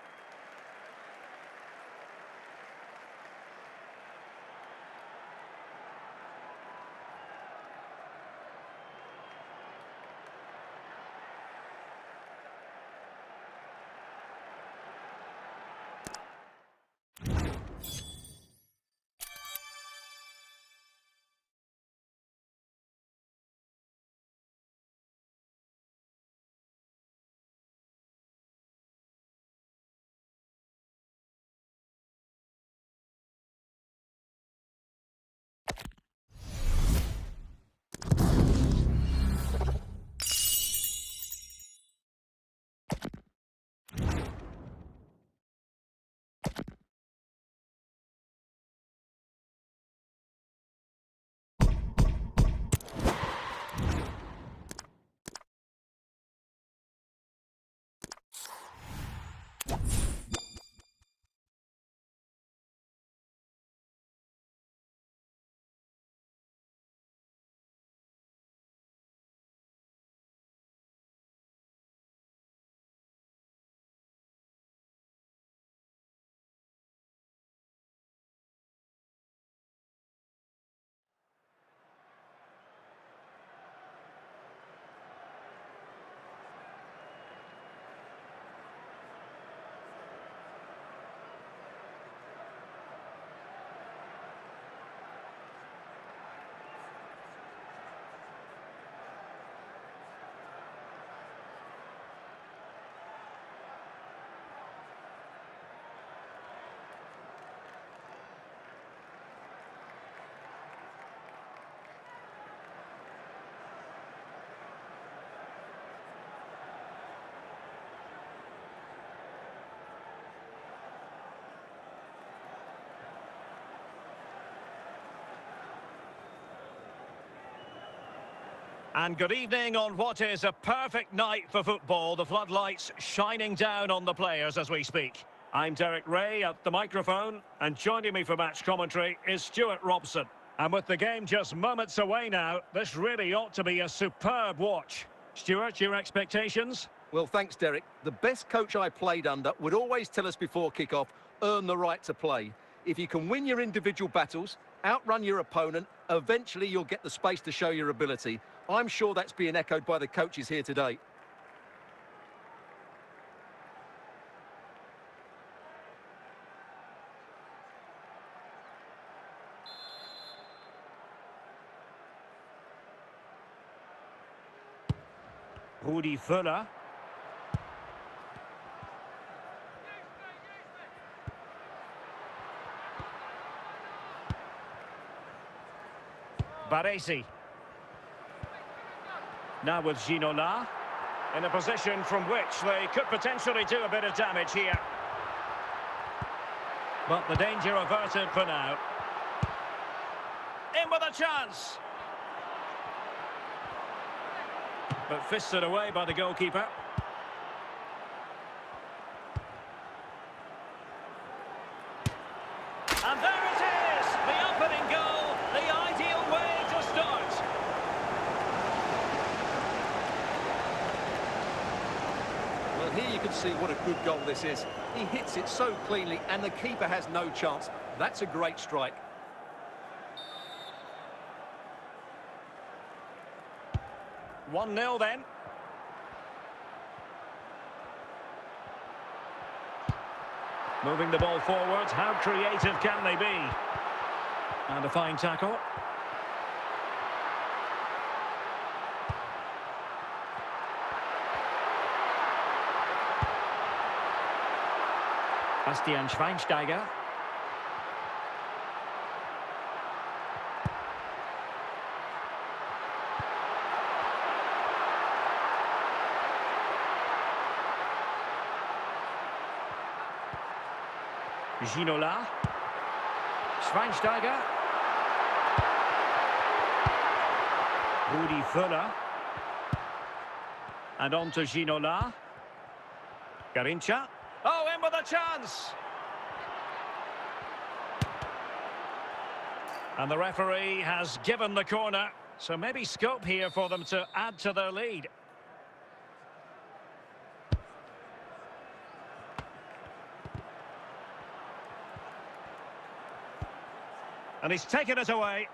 And good evening on what is a perfect night for football. The floodlights shining down on the players as we speak. I'm Derek Ray at the microphone, and joining me for match commentary is Stuart Robson. And with the game just moments away now, this really ought to be a superb watch. Stuart, your expectations? Well, thanks, Derek. The best coach I played under would always tell us before kick-off, earn the right to play. If you can win your individual battles, outrun your opponent, eventually you'll get the space to show your ability. I'm sure that's being echoed by the coaches here today. Rudi Völler. Baresi. Now with Ginola. In a position from which they could potentially do a bit of damage here. But the danger averted for now. In with a chance. But fisted away by the goalkeeper. And there it is! The opening goal, the ideal way to start. Well, here you can see what a good goal this is. He hits it so cleanly and the keeper has no chance. That's a great strike. One 0 then. Moving the ball forward, how creative can they be? And a fine tackle. Bastian Schweinsteiger. Ginola. Schweinsteiger. Rudi Völler. And on to Ginola. Garincha. Oh, in with a chance! And the referee has given the corner, so maybe scope here for them to add to their lead. And he's taken it away.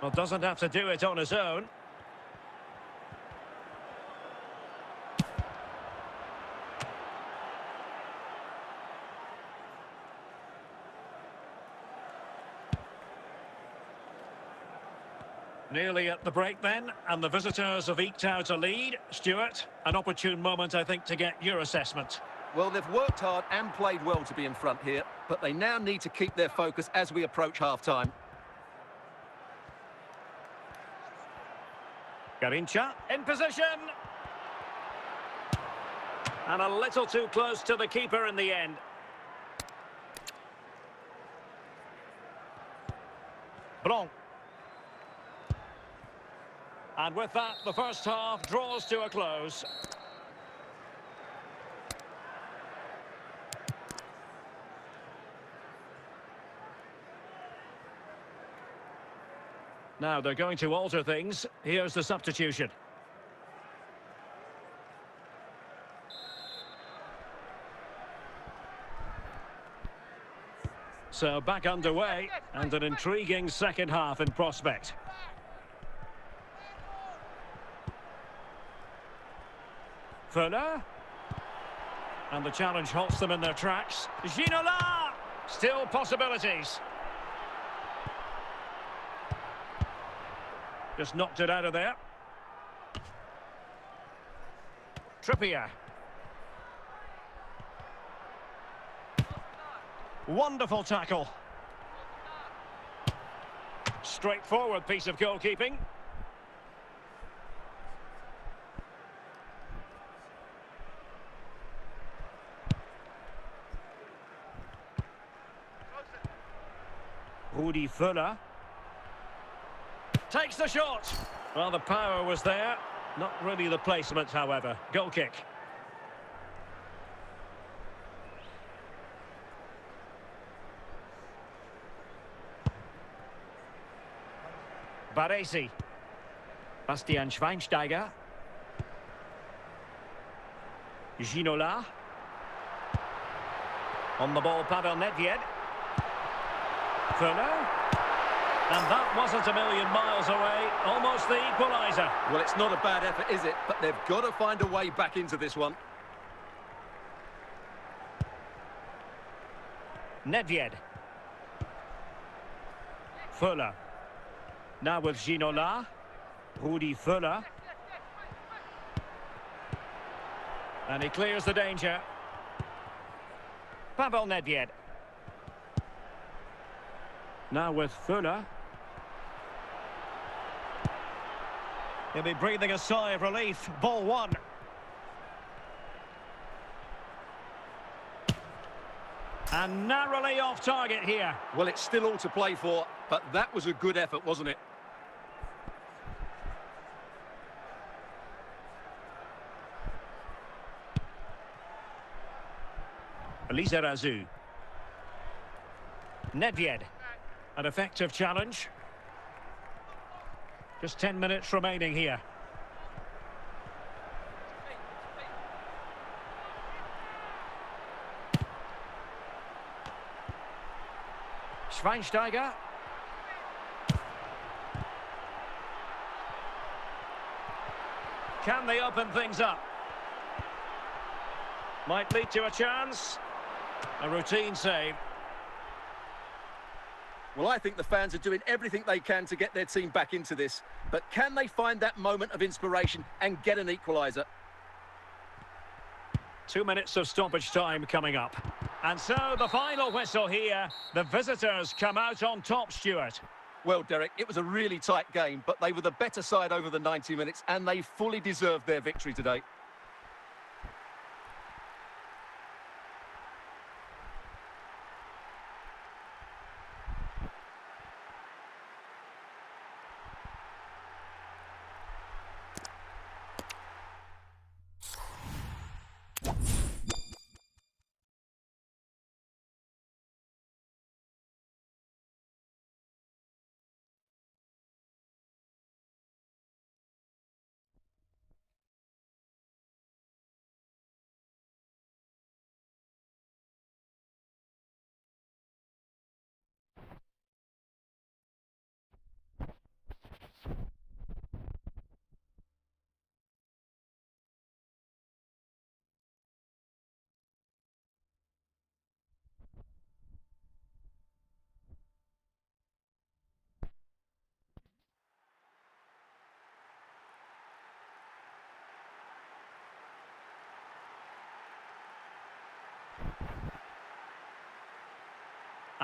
Well, doesn't have to do it on his own. Nearly at the break then, and the visitors have eked out a lead. Stuart, an opportune moment, I think, to get your assessment. Well, they've worked hard and played well to be in front here, but they now need to keep their focus as we approach half-time. Garincha in position. And a little too close to the keeper in the end. Blanc. And with that, the first half draws to a close. Now they're going to alter things. Here's the substitution. So back underway, and an intriguing second half in prospect. Völler. And the challenge halts them in their tracks. Ginola! Still possibilities. Just knocked it out of there. Trippier. Wonderful tackle. Straightforward piece of goalkeeping. Rudi Völler. Takes the shot. Well, the power was there. Not really the placement, however. Goal kick. Baresi. Bastian Schweinsteiger. Ginola. On the ball, Pavel Nedved. Furno. And that wasn't a million miles away. Almost the equaliser. Well, it's not a bad effort, is it? But they've got to find a way back into this one. Nedved. Fuller. Now with Ginola. Rudi Fuller. And he clears the danger. Pavel Nedved. Now with Fuller. He'll be breathing a sigh of relief. Ball one. And narrowly off target here. Well, it's still all to play for, but that was a good effort, wasn't it? Lizarazu. Nedved. An effective challenge. Just 10 minutes remaining here. Schweinsteiger. Can they open things up? Might lead to a chance. A routine save. Well, I think the fans are doing everything they can to get their team back into this. But can they find that moment of inspiration and get an equaliser? 2 minutes of stoppage time coming up. And so the final whistle here. The visitors come out on top, Stuart. Well, Derek, it was a really tight game, but they were the better side over the 90 minutes, and they fully deserved their victory today.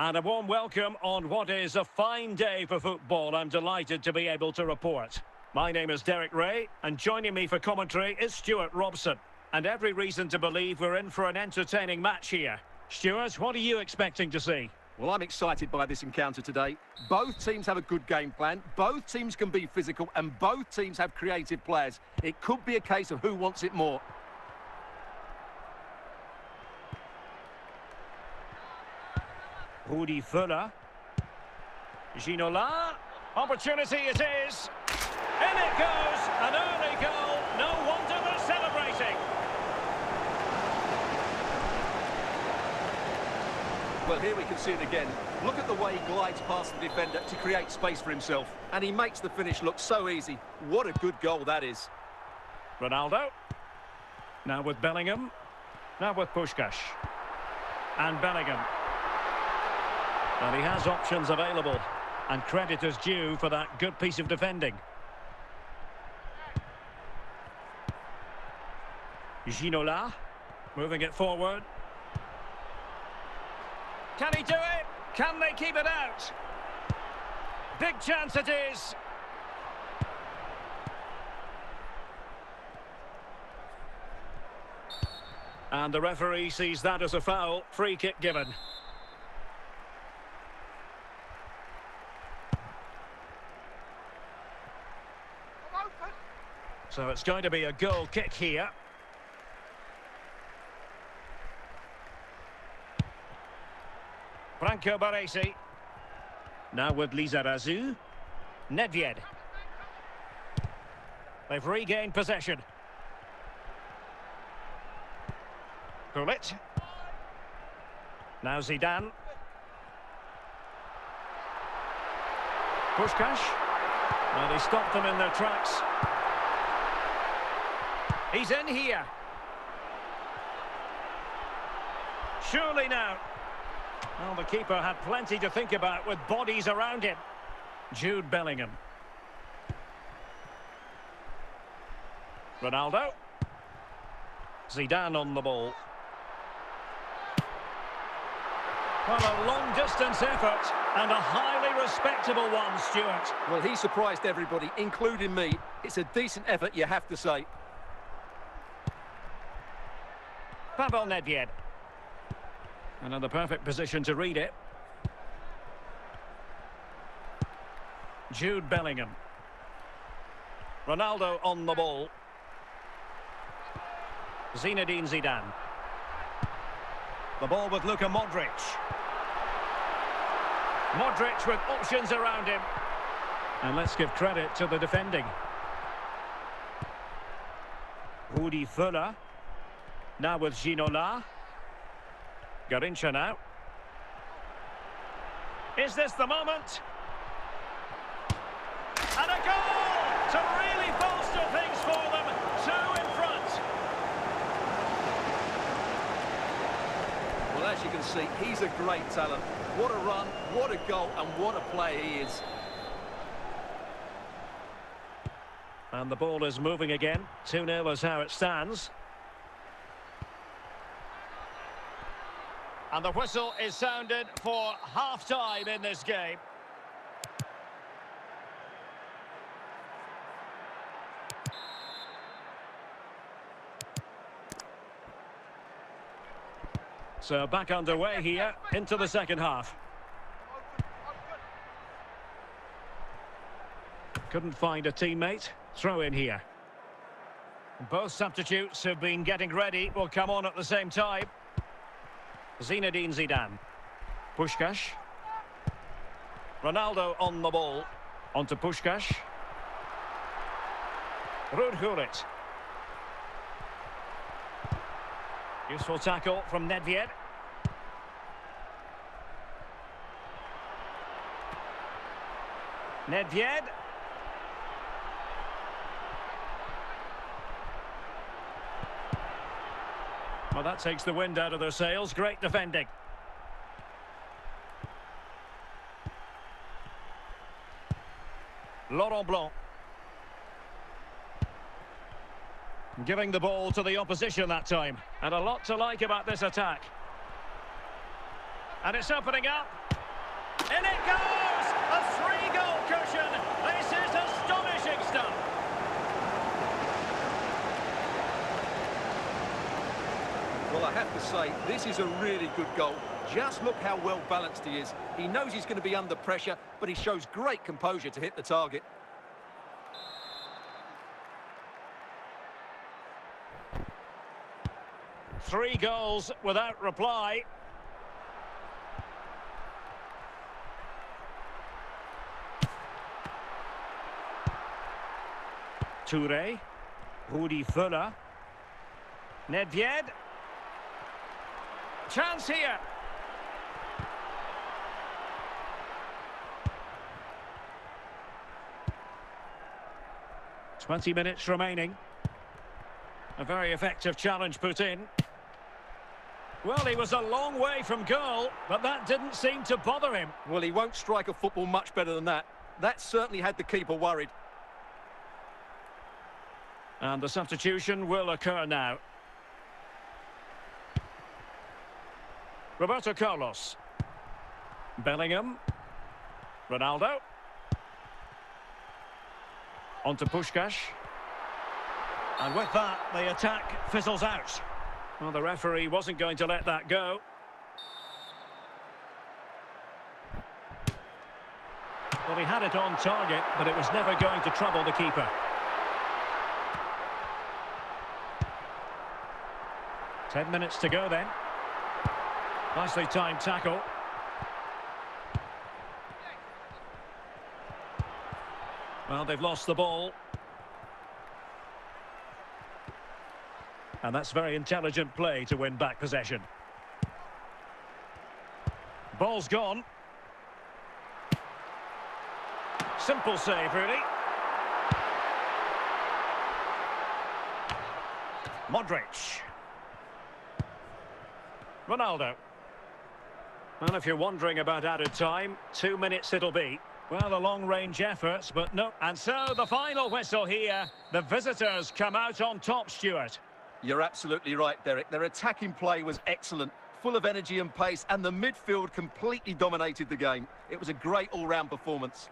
And a warm welcome on what is a fine day for football. I'm delighted to be able to report. My name is Derek Ray, and joining me for commentary is Stuart Robson. And every reason to believe we're in for an entertaining match here. Stuart, what are you expecting to see? Well, I'm excited by this encounter today. Both teams have a good game plan, both teams can be physical, and both teams have creative players. It could be a case of who wants it more. Rudi Fuller. Ginola. Opportunity it is. In it goes. An early goal. No wonder they're celebrating. Well, here we can see it again. Look at the way he glides past the defender to create space for himself. And he makes the finish look so easy. What a good goal that is. Ronaldo. Now with Bellingham. Now with Puskás. And Bellingham. And he has options available. And credit is due for that good piece of defending. Ginola. Moving it forward. Can he do it? Can they keep it out? Big chance it is. And the referee sees that as a foul. Free kick given. So it's going to be a goal kick here. Franco Baresi. Now with Lizarazu. Nedved. They've regained possession. Gullit. Now Zidane. Puskás. Well, he stopped them in their tracks. He's in here. Surely now. Well, the keeper had plenty to think about with bodies around him. Jude Bellingham. Ronaldo. Zidane on the ball. Well, a long-distance effort and a highly respectable one, Stuart. Well, he surprised everybody, including me. It's a decent effort, you have to say. Pavel Nedved. Another perfect position to read it. Jude Bellingham. Ronaldo on the ball. Zinedine Zidane. The ball with Luka Modric. Modric with options around him. And let's give credit to the defending. Rudi Völler. Now with Ginola. Garrincha now. Is this the moment? And a goal to really bolster things for them. 2 in front. Well, as you can see, he's a great talent. What a run, what a goal, and what a player he is. And the ball is moving again. 2-0 is how it stands. And the whistle is sounded for half-time in this game. So back underway here into the second half. Couldn't find a teammate. Throw in here. Both substitutes have been getting ready. Will come on at the same time. Zinedine Zidane. Puskás. Ronaldo on the ball. Onto Puskás. Ruud Gullit. Useful tackle from Nedved. Nedved. Well, that takes the wind out of their sails. Great defending. Laurent Blanc. Giving the ball to the opposition that time. And a lot to like about this attack. And it's opening up. In it goes! A 3-goal cushion. This is astonishing stuff. Well, I have to say, this is a really good goal. Just look how well balanced he is. He knows he's going to be under pressure, but he shows great composure to hit the target. Three goals without reply. Touré. Rudi Völler. Nedved. Chance here. "20 minutes remaining. A very effective challenge put in. Well, he was a long way from goal, but that didn't seem to bother him. Well, he won't strike a football much better than that. That certainly had the keeper worried. And the substitution will occur now. Roberto Carlos. Bellingham. Ronaldo. Onto Puskás. And with that, the attack fizzles out. Well, the referee wasn't going to let that go. Well, he had it on target, but it was never going to trouble the keeper. 10 minutes to go then. Nicely timed tackle. Well, they've lost the ball. And that's very intelligent play to win back possession. Ball's gone. Simple save, really. Modric. Ronaldo. Well, if you're wondering about added time, 2 minutes it'll be. Well, a long-range effort, but no. And so the final whistle here. The visitors come out on top, Stuart. You're absolutely right, Derek. Their attacking play was excellent, full of energy and pace, and the midfield completely dominated the game. It was a great all-round performance.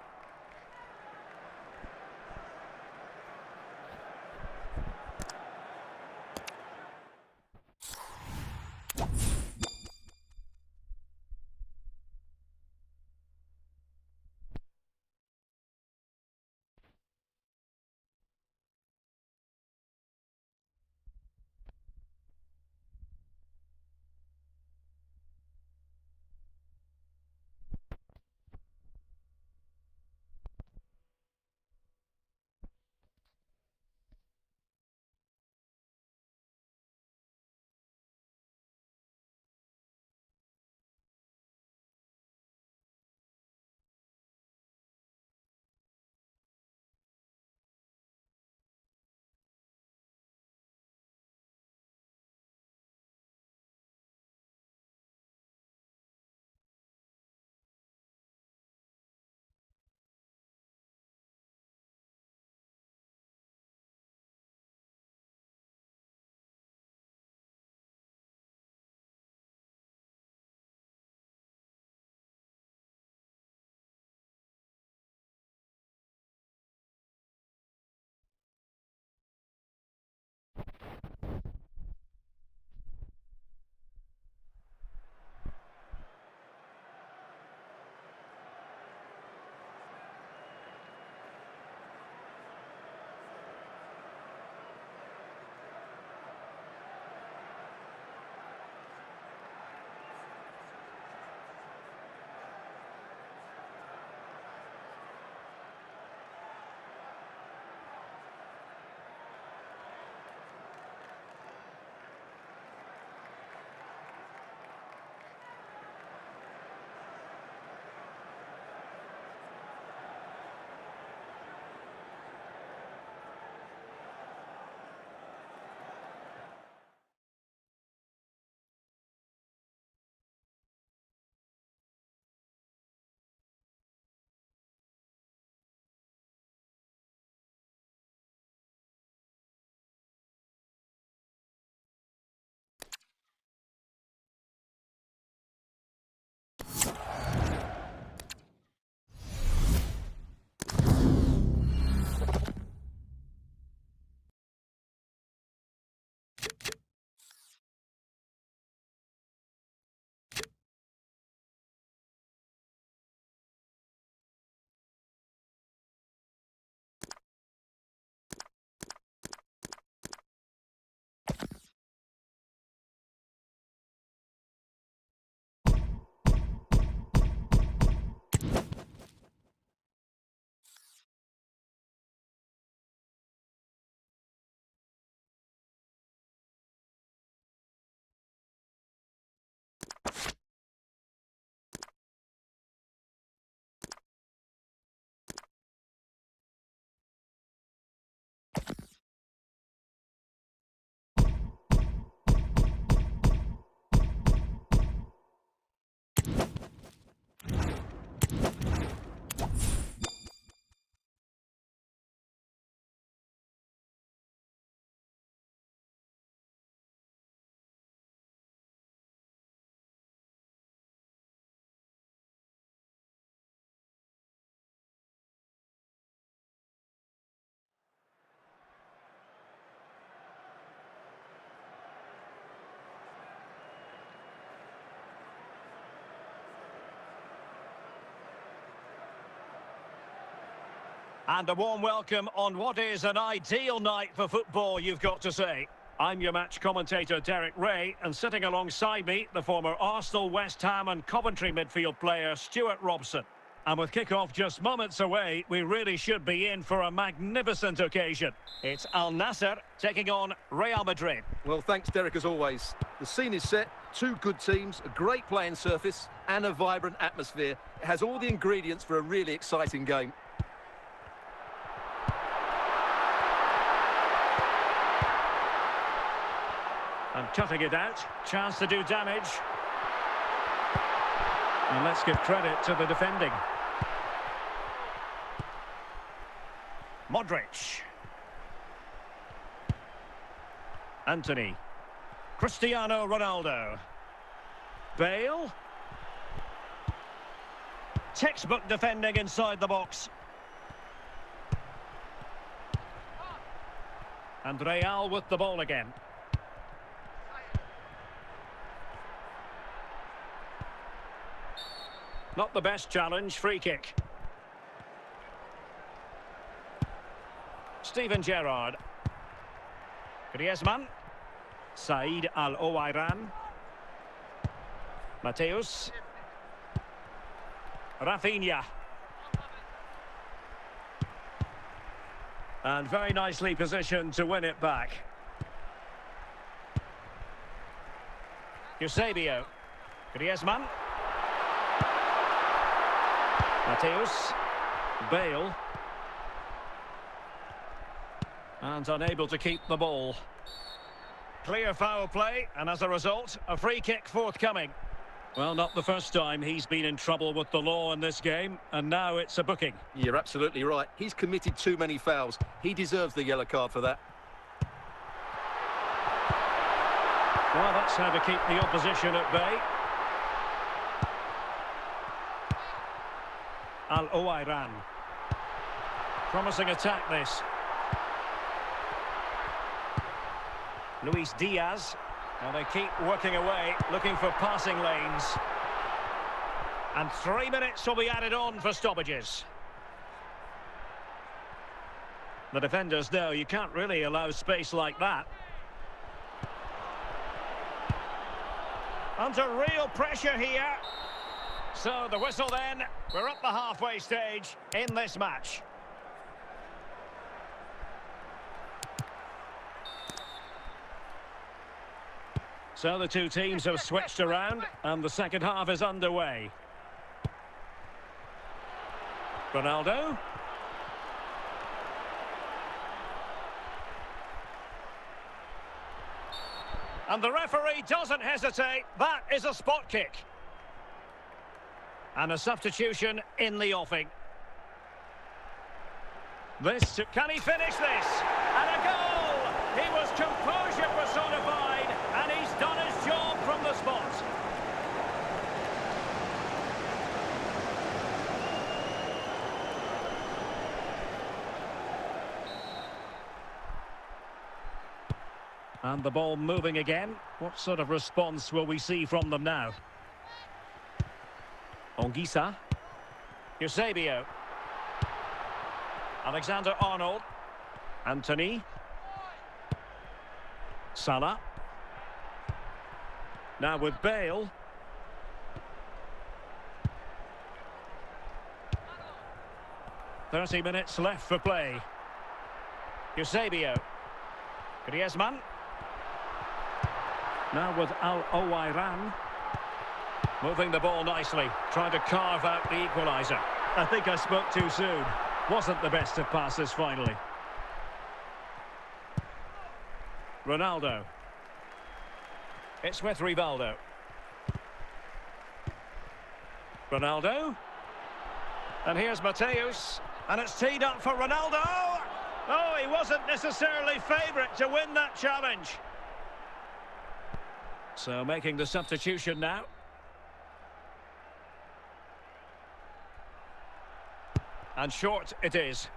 And a warm welcome on what is an ideal night for football, you've got to say. I'm your match commentator, Derek Ray, and sitting alongside me, the former Arsenal, West Ham and Coventry midfield player, Stuart Robson. And with kick-off just moments away, we really should be in for a magnificent occasion. It's Al Nassr taking on Real Madrid. Well, thanks, Derek, as always. The scene is set, two good teams, a great playing surface and a vibrant atmosphere. It has all the ingredients for a really exciting game. And cutting it out, chance to do damage. And let's give credit to the defending. Modric. Anthony. Cristiano Ronaldo. Bale. Textbook defending inside the box. And Real with the ball again. Not the best challenge, free kick. Steven Gerrard. Griezmann. Said Al-Owairan. Mateus. Rafinha. And very nicely positioned to win it back. Eusebio. Griezmann. Mateus. Bale. And unable to keep the ball. Clear foul play, and as a result, a free kick forthcoming. Well, not the first time he's been in trouble with the law in this game, and now it's a booking. You're absolutely right. He's committed too many fouls. He deserves the yellow card for that. Well, that's how to keep the opposition at bay. Al-Owairan. Promising attack, this. Luis Diaz. And they keep working away, looking for passing lanes. And 3 minutes will be added on for stoppages. The defenders know you can't really allow space like that. Under real pressure here. So the whistle then. We're up the halfway stage in this match. So the two teams have switched around and the second half is underway. Ronaldo. And the referee doesn't hesitate. That is a spot kick. And a substitution in the offing. Can he finish this? And a goal! He was composure personified, and he's done his job from the spot. And the ball moving again. What sort of response will we see from them now? Ongisa. Eusebio. Alexander-Arnold. Anthony. Salah. Now with Bale. "30 minutes left for play. Eusebio. Griezmann. Now with Al-Owairan. Moving the ball nicely, trying to carve out the equaliser. I think I spoke too soon. Wasn't the best of passes finally. Ronaldo. It's with Rivaldo. Ronaldo. And here's Mateus. And it's teed up for Ronaldo. Oh, he wasn't necessarily favourite to win that challenge. So making the substitution now. And short it is.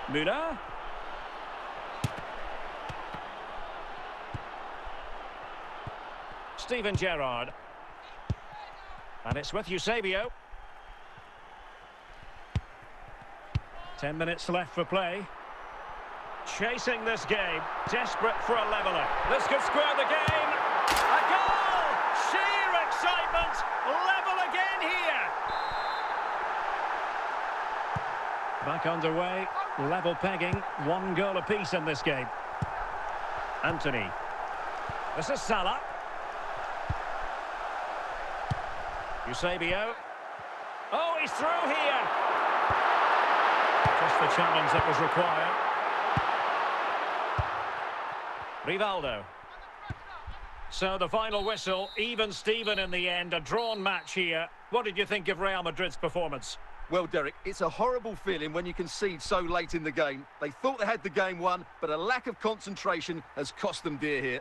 Müller. Steven Gerrard. And it's with Eusebio. 10 minutes left for play. chasing this game, desperate for a leveller. This could square the game. A goal! Sheer excitement! Level again here! Back underway, level pegging, 1 goal apiece in this game. Anthony. This is Salah. Eusebio. Oh, he's through here! Just the challenge that was required. Rivaldo. So the final whistle, even Steven in the end, a drawn match here. What did you think of Real Madrid's performance? Well, Derek, it's a horrible feeling when you concede so late in the game. They thought they had the game won, but a lack of concentration has cost them dear here.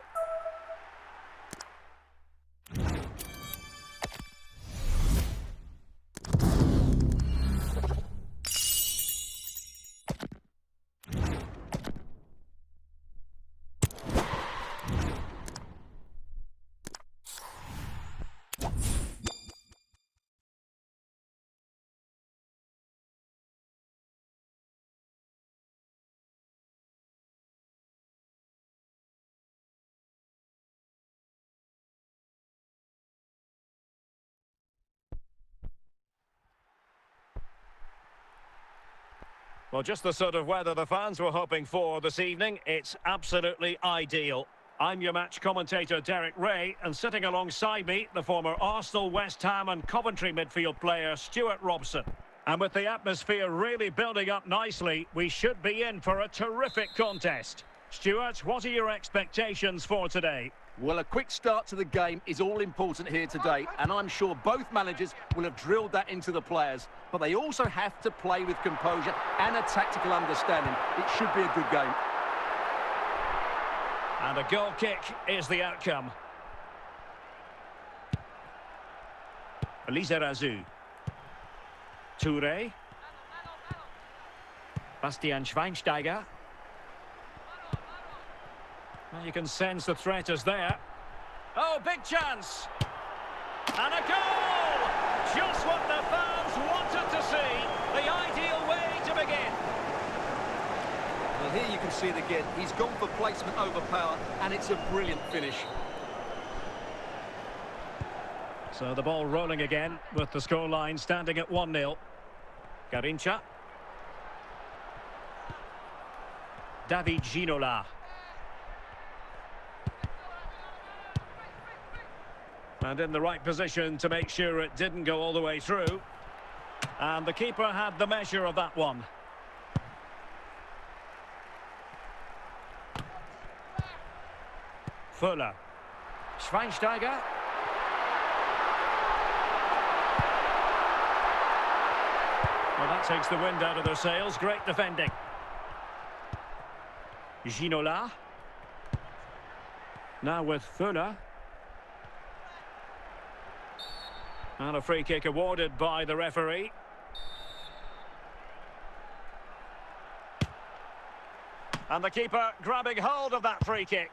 Well, just the sort of weather the fans were hoping for this evening. It's absolutely ideal. I'm your match commentator, Derek Ray, and sitting alongside me, the former Arsenal, West Ham and Coventry midfield player, Stuart Robson. And with the atmosphere really building up nicely, we should be in for a terrific contest. Stuart, what are your expectations for today? Well, a quick start to the game is all important here today, and I'm sure both managers will have drilled that into the players. But they also have to play with composure and a tactical understanding. It should be a good game. And a goal kick is the outcome. Lizarazu. Touré. Bastian Schweinsteiger. Well, you can sense the threat is there. Oh, big chance! And a goal! Just what the fans wanted to see. The ideal way to begin. Well, here you can see it again. He's gone for placement over power, and it's a brilliant finish. So the ball rolling again, with the scoreline standing at 1-0. Garincha. David Ginola. And in the right position to make sure it didn't go all the way through. And the keeper had the measure of that one. Fuller. Schweinsteiger. Well, that takes the wind out of their sails. Great defending. Ginola. Now with Fuller. And a free kick awarded by the referee. And the keeper grabbing hold of that free kick.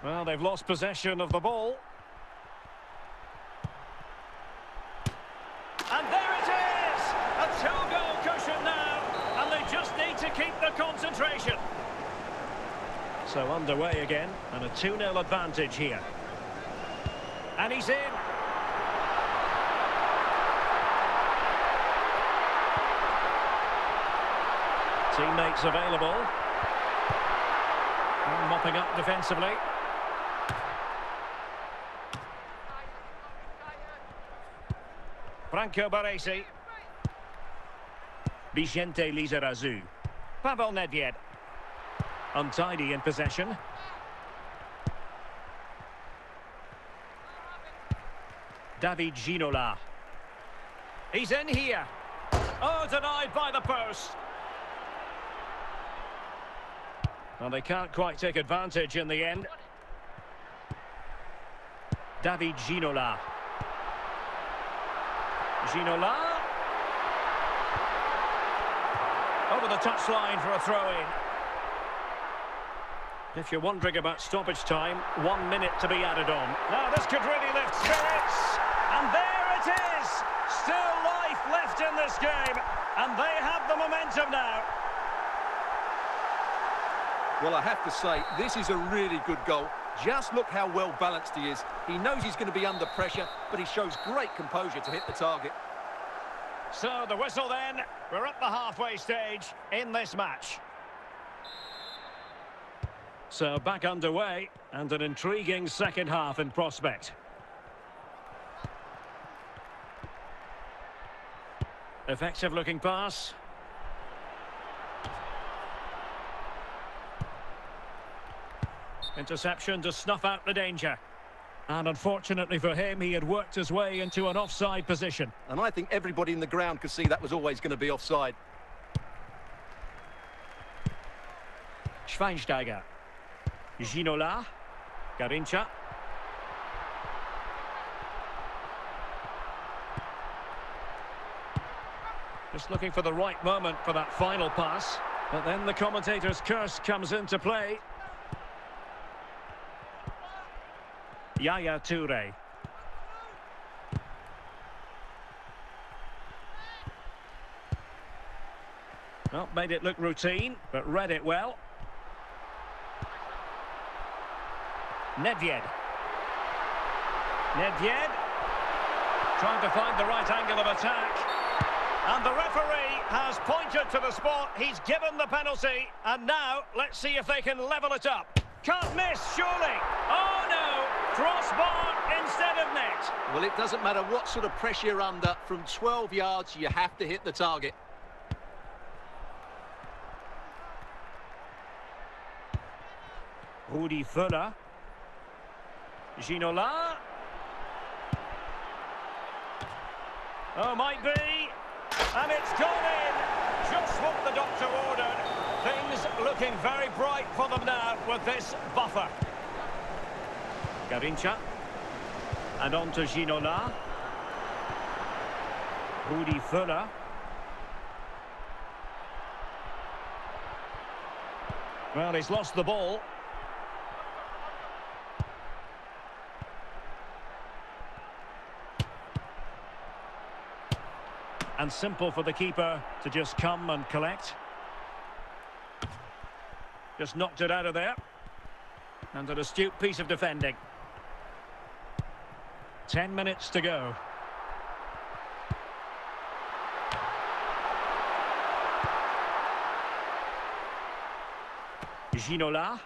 Well, they've lost possession of the ball. And there it is! A two-goal cushion now. And they just need to keep the concentration. So underway again, and a 2-0 advantage here. And he's in. Teammates available. And mopping up defensively. Franco Baresi. Vicente Lizarazu. Pavel Nedved. Untidy in possession. David Ginola. He's in here. Oh, denied by the post. Well, they can't quite take advantage in the end. David Ginola. Ginola. Over the touchline for a throw-in. If you're wondering about stoppage time, 1 minute to be added on. Now this could really lift spirits. And there it is! still life left in this game, and they have the momentum now. Well, I have to say, this is a really good goal. Just look how well balanced he is. He knows he's going to be under pressure, but he shows great composure to hit the target. So the whistle then. We're at the halfway stage in this match. So back underway, and an intriguing second half in prospect. Effective looking pass. Interception to snuff out the danger. And unfortunately for him, he had worked his way into an offside position. And I think everybody in the ground could see that was always going to be offside. Schweinsteiger. Ginola. Garincha. Just looking for the right moment for that final pass. But then the commentator's curse comes into play. Yaya Toure. Well, made it look routine, but read it well. Nedved. Nedved. Trying to find the right angle of attack. And the referee has pointed to the spot. He's given the penalty. And now, let's see if they can level it up. Can't miss, surely. Oh, no. Crossbar instead of net. Well, it doesn't matter what sort of pressure you're under. From 12 yards, you have to hit the target. Rudi Völler. Ginola. Oh, might be. And it's gone in. Just what the doctor ordered. Things looking very bright for them now with this buffer. Garincha. And on to Ginola. Rudi Völler. Well, he's lost the ball. And simple for the keeper to just come and collect. Just knocked it out of there. And an astute piece of defending. 10 minutes to go. Ginola.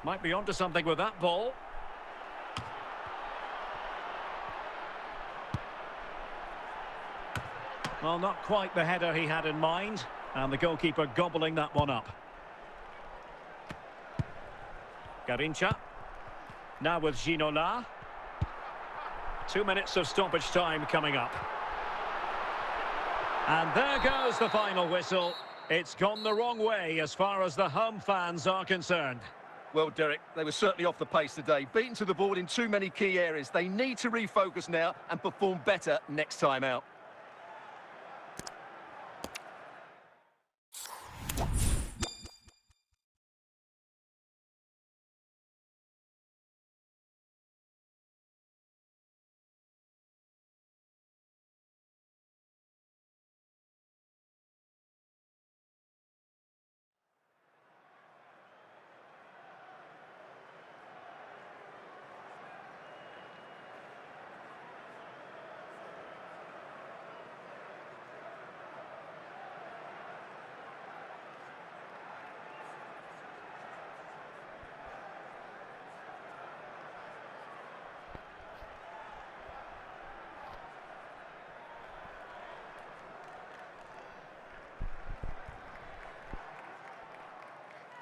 Might be onto something with that ball. Well, not quite the header he had in mind. And the goalkeeper gobbling that one up. Garincha. Now with Ginola. 2 minutes of stoppage time coming up. And there goes the final whistle. It's gone the wrong way as far as the home fans are concerned. Well, Derek, they were certainly off the pace today. Beaten to the ball in too many key areas. They need to refocus now and perform better next time out.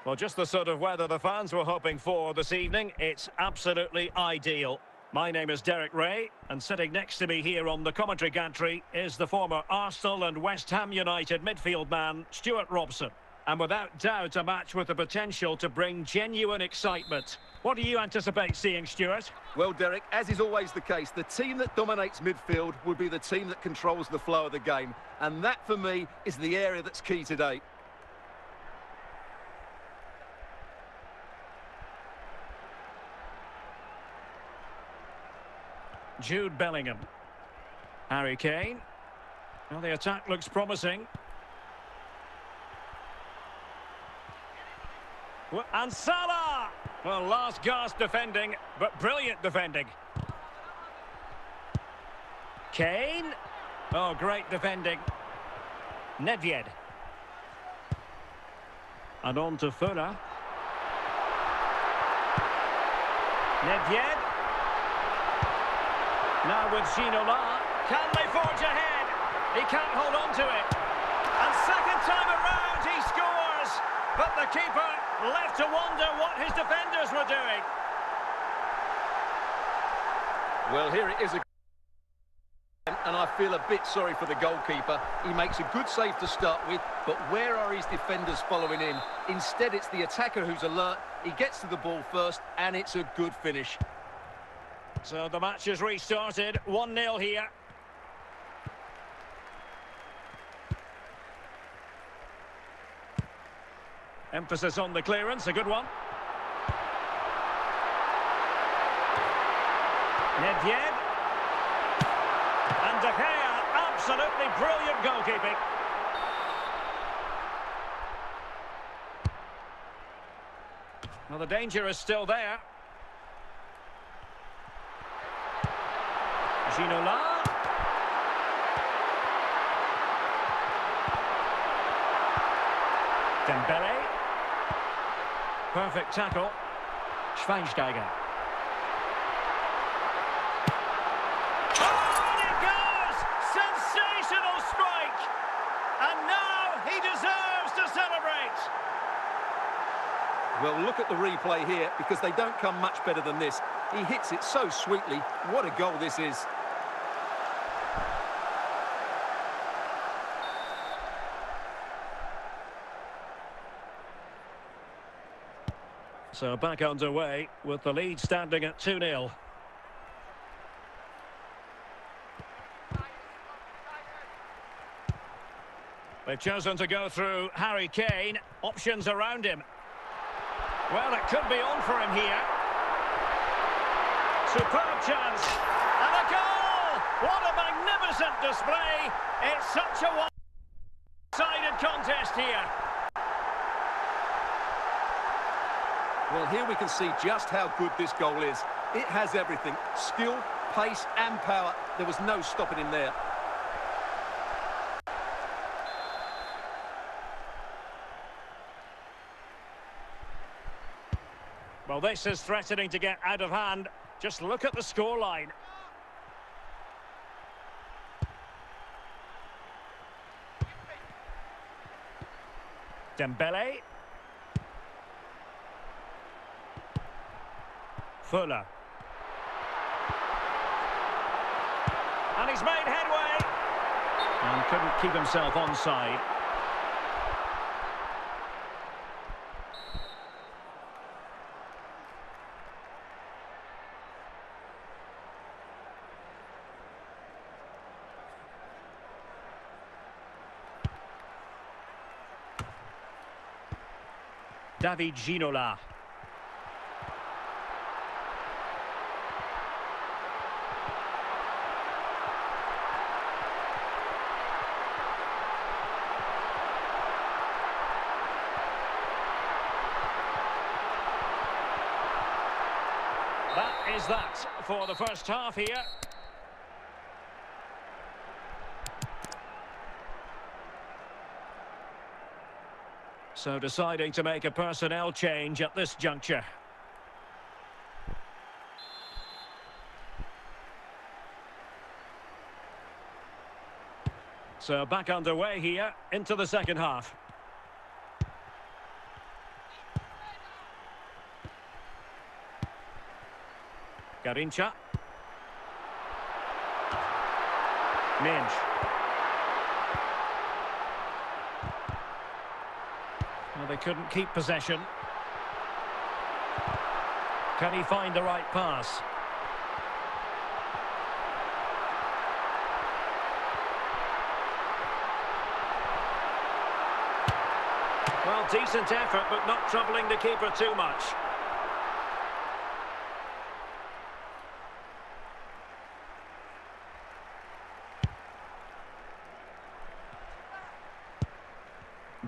Well, just the sort of weather the fans were hoping for this evening. It's absolutely ideal. My name is Derek Ray, and sitting next to me here on the commentary gantry is the former Arsenal and West Ham United midfield man, Stuart Robson. And without doubt, a match with the potential to bring genuine excitement. What do you anticipate seeing, Stuart? Well, Derek, as is always the case, the team that dominates midfield will be the team that controls the flow of the game. And that, for me, is the area that's key today. Jude Bellingham. Harry Kane. Well, the attack looks promising. And Salah! Well, last gasp defending, but brilliant defending. Kane. Oh, great defending. Nedved. And on to Fuller. Nedved. Now with Ginola. Can they forge ahead? He can't hold on to it. And second time around he scores. But the keeper left to wonder what his defenders were doing. Well, here it is again. And I feel a bit sorry for the goalkeeper. He makes a good save to start with, but where are his defenders following in? Instead, it's the attacker who's alert. He gets to the ball first, and it's a good finish. So the match has restarted. 1-0 here. Emphasis on the clearance, a good one. Nedved. And De Gea, absolutely brilliant goalkeeping. Well, the danger is still there. Ginola. Dembele. Perfect tackle. Schweinsteiger. Oh, and it goes! Sensational strike! And now he deserves to celebrate. Well, look at the replay here, because they don't come much better than this. He hits it so sweetly. What a goal this is. So back underway with the lead standing at 2-0. They've chosen to go through Harry Kane. Options around him. Well, it could be on for him here. Superb chance. And a goal! What a magnificent display. It's such a one-sided contest here. Well, here we can see just how good this goal is. It has everything. Skill, pace and power. There was no stopping him there. Well, this is threatening to get out of hand. Just look at the scoreline. Dembele. Fuller. And he's made headway. And couldn't keep himself onside. David Ginola. That is that for the first half here. So deciding to make a personnel change at this juncture. So back underway here into the second half. Garincha. Minge. Well, they couldn't keep possession. Can he find the right pass? Well, decent effort, but not troubling the keeper too much.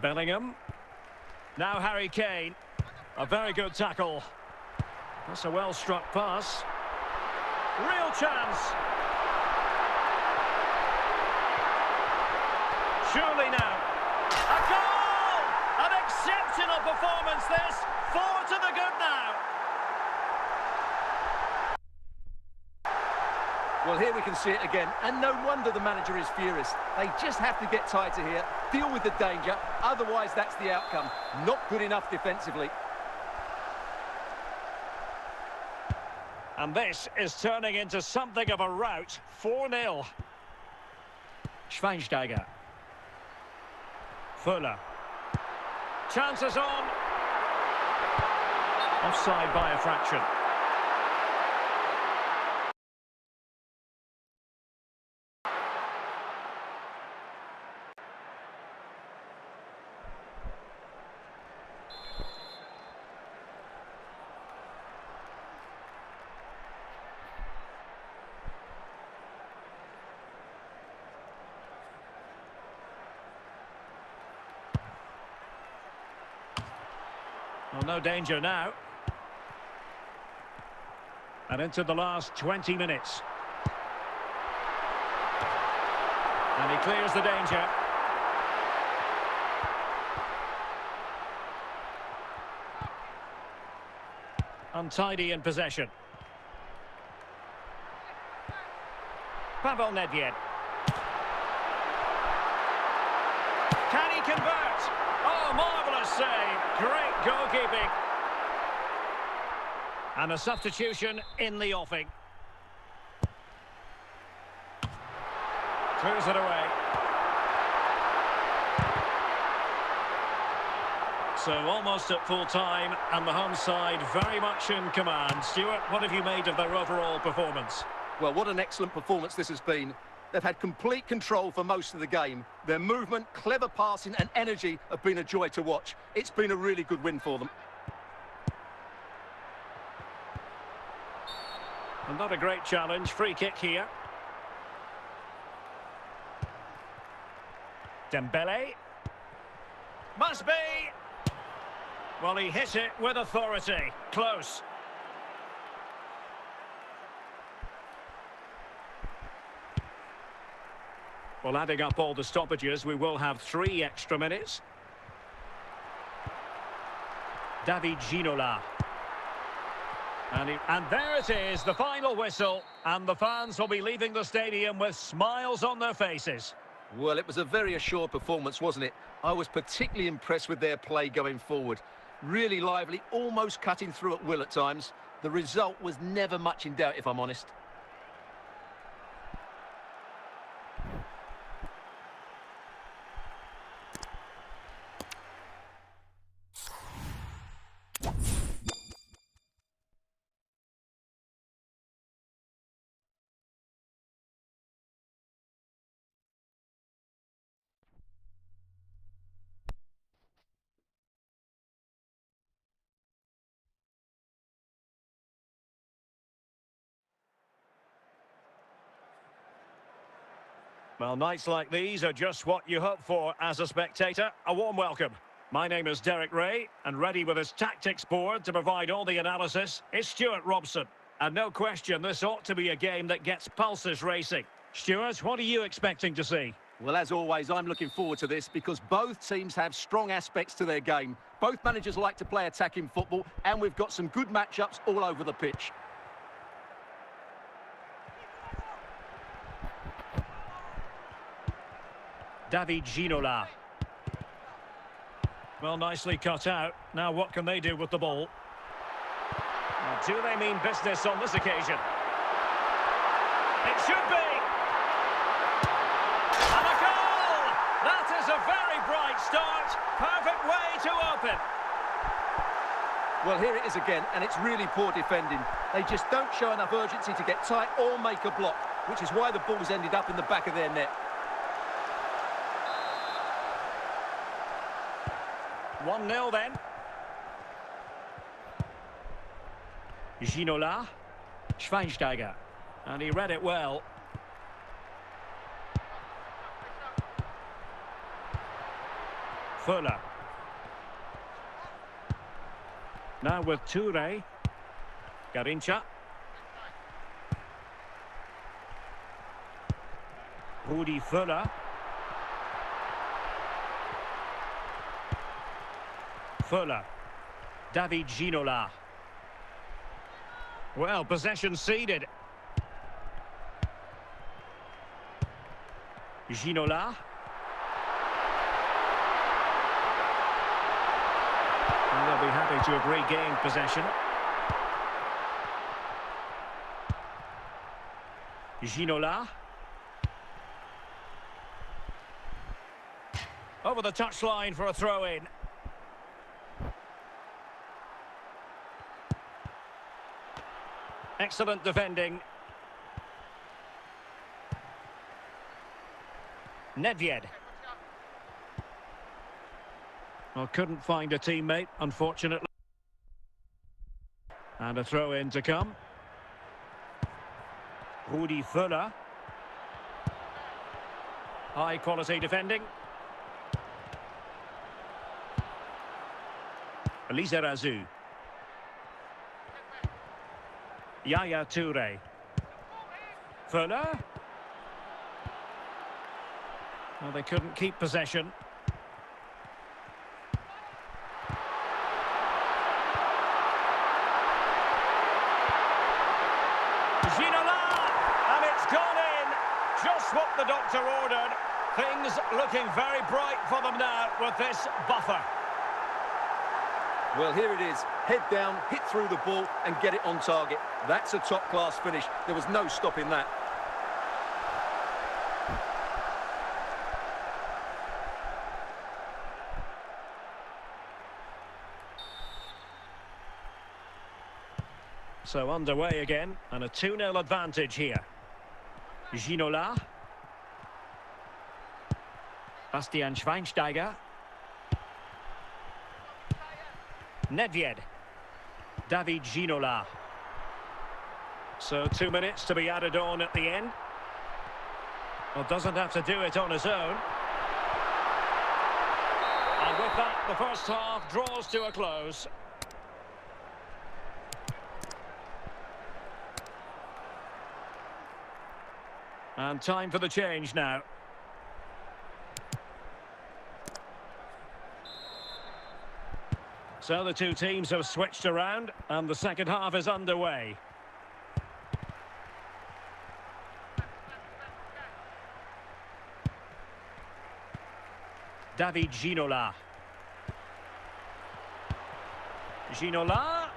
Bellingham. Now Harry Kane. A very good tackle. That's a well-struck pass. Real chance. Surely now. A goal! An exceptional performance this. 4 to the good now. Well, here we can see it again, and no wonder the manager is furious. They just have to get tighter here, deal with the danger, otherwise that's the outcome. Not good enough defensively. And this is turning into something of a rout. 4-0. Schweinsteiger. Fuller. Chances on. Offside by a fraction. Well, no danger now. And into the last 20 minutes. And he clears the danger. Untidy in possession. Pavel Nedved. Can he convert? Oh, marvellous save. Great goalkeeping. And a substitution in the offing. Clears it away. So almost at full time, and the home side very much in command. Stuart, what have you made of their overall performance? Well, what an excellent performance this has been. They've had complete control for most of the game. Their movement, clever passing and energy have been a joy to watch. It's been a really good win for them. And not a great challenge. Free kick here. Dembele. Must be. Well, he hit it with authority. Close. Well, adding up all the stoppages, we will have 3 extra minutes. David Ginola. And there it is, the final whistle. And the fans will be leaving the stadium with smiles on their faces. Well, it was a very assured performance, wasn't it? I was particularly impressed with their play going forward. Really lively, almost cutting through at will at times. The result was never much in doubt, if I'm honest. Well, nights like these are just what you hope for as a spectator. A warm welcome. My name is Derek Ray, and ready with his tactics board to provide all the analysis is Stuart Robson. And no question, this ought to be a game that gets pulses racing. Stuart, what are you expecting to see? Well, as always, I'm looking forward to this because both teams have strong aspects to their game. Both managers like to play attacking football, and we've got some good matchups all over the pitch. David Ginola. Well, nicely cut out. Now what can they do with the ball? Now, do they mean business on this occasion? It should be! And a goal! That is a very bright start. Perfect way to open. Well, here it is again, and it's really poor defending. They just don't show enough urgency to get tight or make a block, which is why the ball's ended up in the back of their net. 1-0 then. Ginola. Schweinsteiger. And he read it well. Fuller. Now with Toure. Garincha. Rudi Fuller. Fuller. David Ginola. Well, possession ceded. Ginola. And they'll be happy to have regained possession. Ginola. Over the touchline for a throw-in. Excellent defending. Nedved. Well, couldn't find a teammate, unfortunately. And a throw-in to come. Rudi Fuller. High-quality defending. Lizarazu. Yaya Toure. Fuller. Well, they couldn't keep possession. Ginola! And it's gone in. Just what the doctor ordered. Things looking very bright for them now with this buffer. Well, here it is. Head down, hit through the ball and get it on target. That's a top-class finish. There was no stopping that. So underway again, and a 2-0 advantage here. Ginola. Bastian Schweinsteiger. Nedved. David Ginola. So 2 minutes to be added on at the end. Well, doesn't have to do it on his own. And with that, the first half draws to a close. And time for the change now. So the two teams have switched around and the second half is underway. David Ginola. Ginola.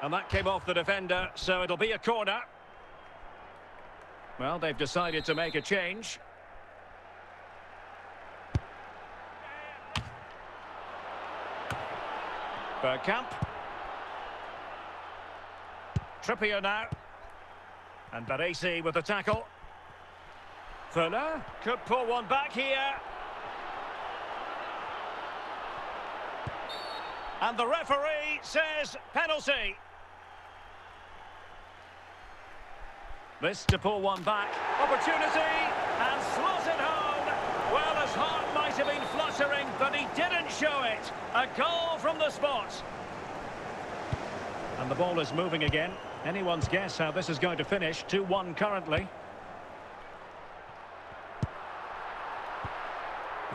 And that came off the defender, so it'll be a corner. Well, they've decided to make a change. Bergkamp. Trippier now. And Baresi with the tackle. Fuller could pull one back here. And the referee says penalty. This to pull one back. Opportunity and slots it home. Well, his heart might have been fluttering, but he didn't show it. A goal from the spot. And the ball is moving again. Anyone's guess how this is going to finish. 2-1 currently.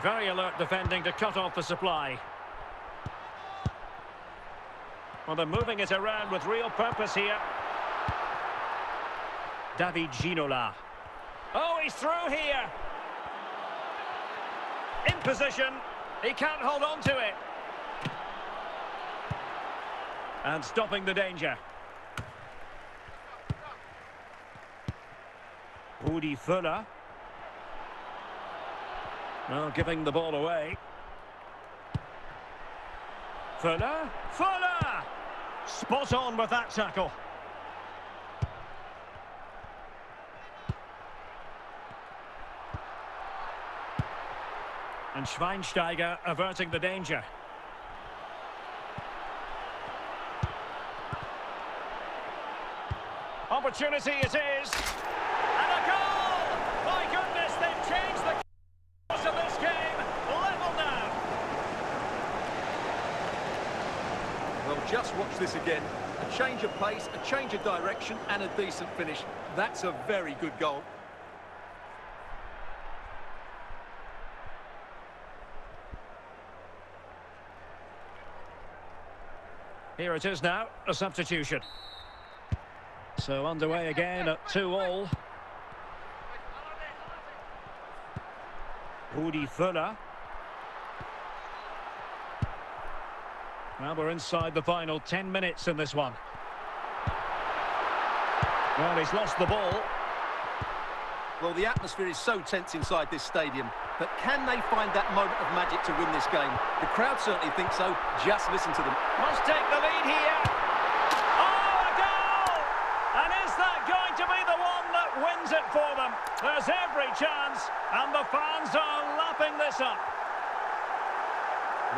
Very alert defending to cut off the supply. Well, they're moving it around with real purpose here. David Ginola. Oh, he's through here. In position. He can't hold on to it. And stopping the danger. Rudi Fuller. Well, giving the ball away. Fuller. Fuller! Spot on with that tackle. And Schweinsteiger averting the danger. Opportunity it is. And a goal! My goodness, they've changed the course of this game. just watch this again. A change of pace, a change of direction, and a decent finish. That's a very good goal. Here it is now, a substitution. So underway again at 2-2. Rudi Völler. Well, we're inside the final 10 minutes in this one. Well, he's lost the ball. Well, the atmosphere is so tense inside this stadium, but can they find that moment of magic to win this game? The crowd certainly think so. Just listen to them. Must take the lead here. Oh, a goal! And is that going to be the one that wins it for them? There's every chance, and the fans are lapping this up.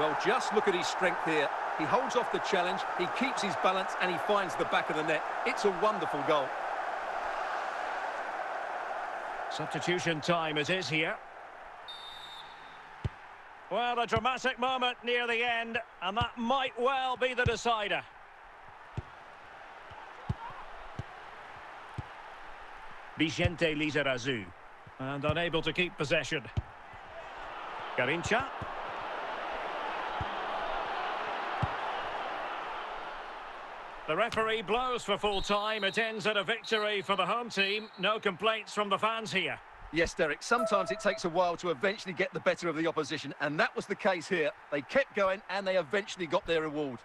Well, just look at his strength here. He holds off the challenge, he keeps his balance, and he finds the back of the net. It's a wonderful goal. Substitution time it is here. Well, a dramatic moment near the end, and that might well be the decider. Vicente Lizarazu, and unable to keep possession. Garincha. The referee blows for full time. It ends at a victory for the home team. No complaints from the fans here. Yes, Derek, sometimes it takes a while to eventually get the better of the opposition, and that was the case here. They kept going, and they eventually got their reward.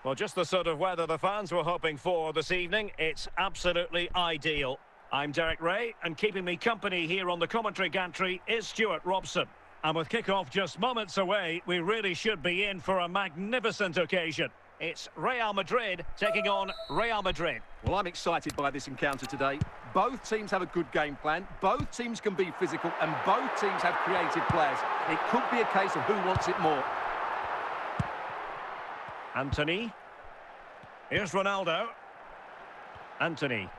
Well, just the sort of weather the fans were hoping for this evening. It's absolutely ideal. I'm Derek Ray, and keeping me company here on the commentary gantry is Stuart Robson. And with kick-off just moments away, we really should be in for a magnificent occasion. It's Real Madrid taking on Real Madrid. Well, I'm excited by this encounter today. Both teams have a good game plan, both teams can be physical, and both teams have creative players. It could be a case of who wants it more. Anthony. Here's Ronaldo. Anthony.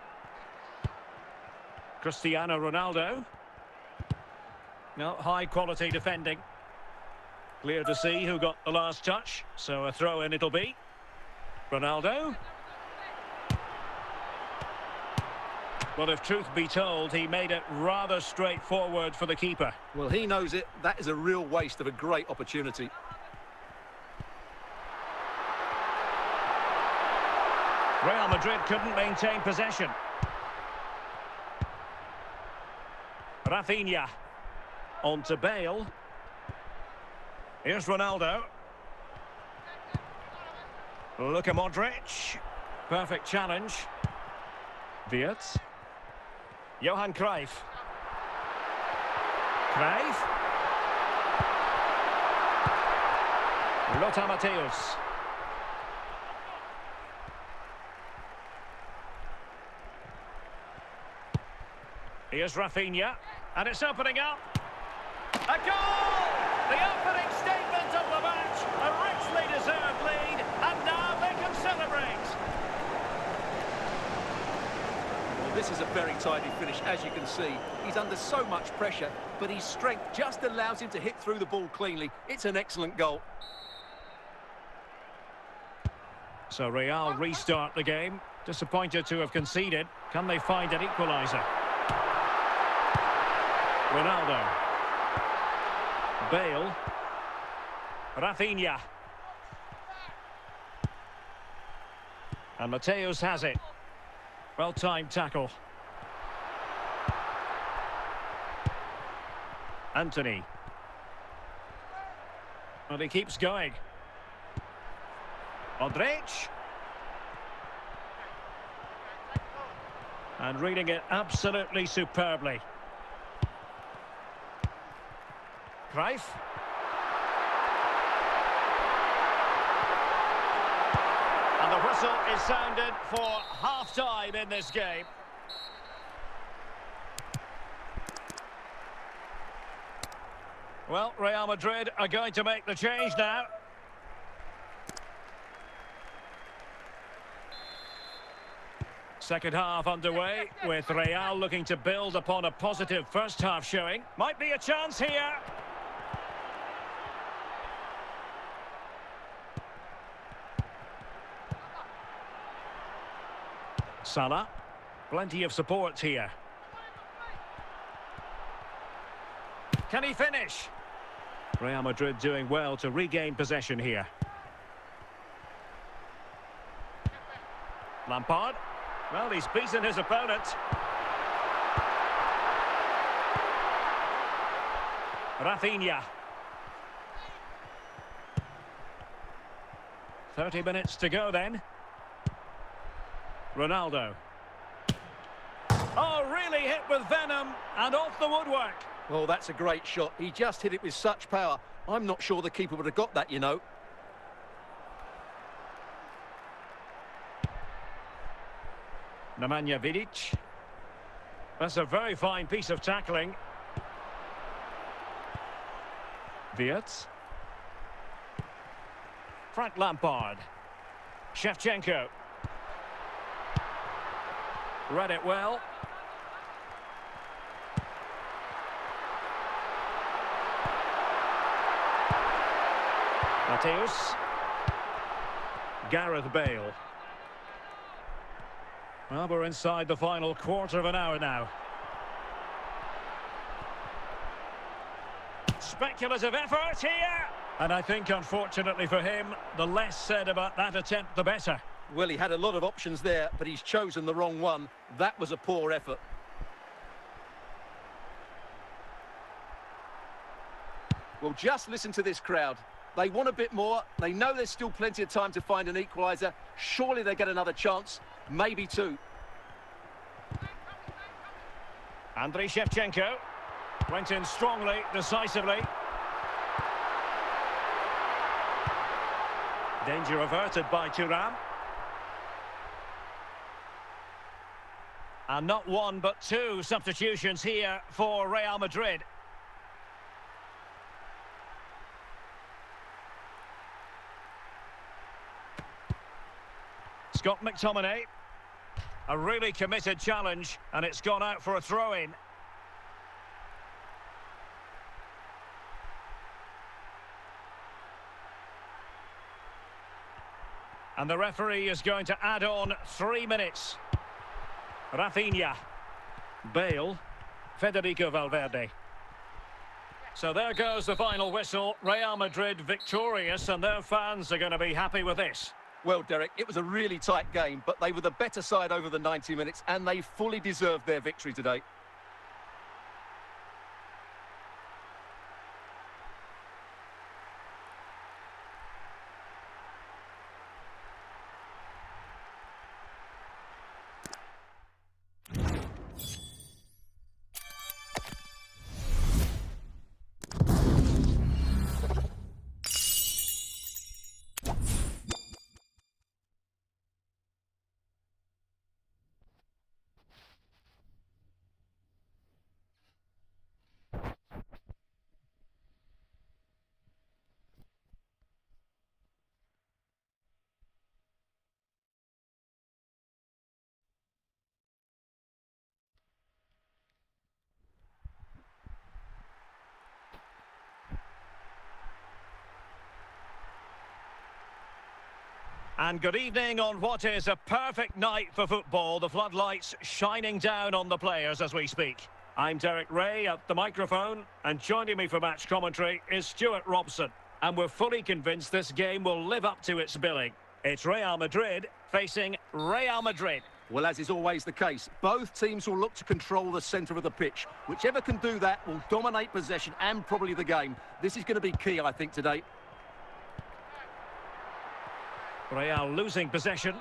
Cristiano Ronaldo. No, high-quality defending. Clear to see who got the last touch, so a throw-in it'll be. Ronaldo. Well, if truth be told, he made it rather straightforward for the keeper. Well, he knows it. That is a real waste of a great opportunity. Real Madrid couldn't maintain possession. Rafinha. On to Bale. Here's Ronaldo. Luka Modric. Perfect challenge. Wirtz. Johan Cruyff. Cruyff. Lothar Matthäus. Here's Rafinha, and it's opening up. A goal! The opening statement of the match. This is a very tidy finish, as you can see. He's under so much pressure, but his strength just allows him to hit through the ball cleanly. It's an excellent goal. So Real restart the game. Disappointed to have conceded. Can they find an equaliser? Ronaldo. Bale. Rafinha. And Mateus has it. Well-timed tackle. Anthony. Well, he keeps going. Modric. And reading it absolutely superbly. Cruyff. And the whistle is sounded for half-time in this game. Well, Real Madrid are going to make the change now. Second half underway, with Real looking to build upon a positive first half showing. Might be a chance here. Salah. Plenty of support here. Can he finish? Real Madrid doing well to regain possession here. Lampard. Well, he's beaten his opponent. Rafinha. 30 minutes to go then. Ronaldo. Oh, really hit with venom and off the woodwork. Oh, that's a great shot. He just hit it with such power. I'm not sure the keeper would have got that, you know. Nemanja Vidic. That's a very fine piece of tackling. Wirtz. Frank Lampard. Shevchenko. Read it well. Mateus. Gareth Bale. Well, we're inside the final quarter of an hour now. Speculative effort here. And I think, unfortunately for him, the less said about that attempt, the better. Well, he had a lot of options there, but he's chosen the wrong one. That was a poor effort. Well, just listen to this crowd. They want a bit more. They know there's still plenty of time to find an equaliser. Surely they get another chance. Maybe two. Andriy Shevchenko went in strongly, decisively. Danger averted by Thuram. And not one but two substitutions here for Real Madrid. Scott McTominay. A really committed challenge, and it's gone out for a throw-in. And the referee is going to add on 3 minutes. Rafinha. Bale. Federico Valverde. So there goes the final whistle. Real Madrid victorious, and their fans are going to be happy with this. Well, Derek, it was a really tight game, but they were the better side over the 90 minutes, and they fully deserved their victory today. And good evening on what is a perfect night for football. The floodlights shining down on the players as we speak. I'm Derek Ray at the microphone, and joining me for match commentary is Stuart Robson. And we're fully convinced this game will live up to its billing. It's Real Madrid facing Real Madrid. Well, as is always the case, both teams will look to control the centre of the pitch. Whichever can do that will dominate possession and probably the game. This is going to be key, I think, today. Real losing possession.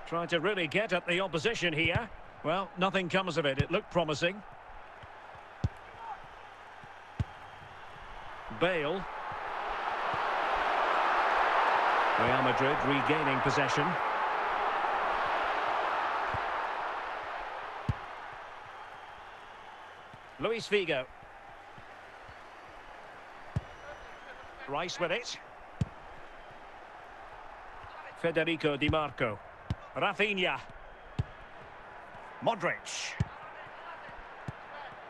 Trying to really get at the opposition here. Well, nothing comes of it. It looked promising. Bale. Real Madrid regaining possession. Luis Figo. Rice with it. Federico Di Marco. Rafinha. Modric.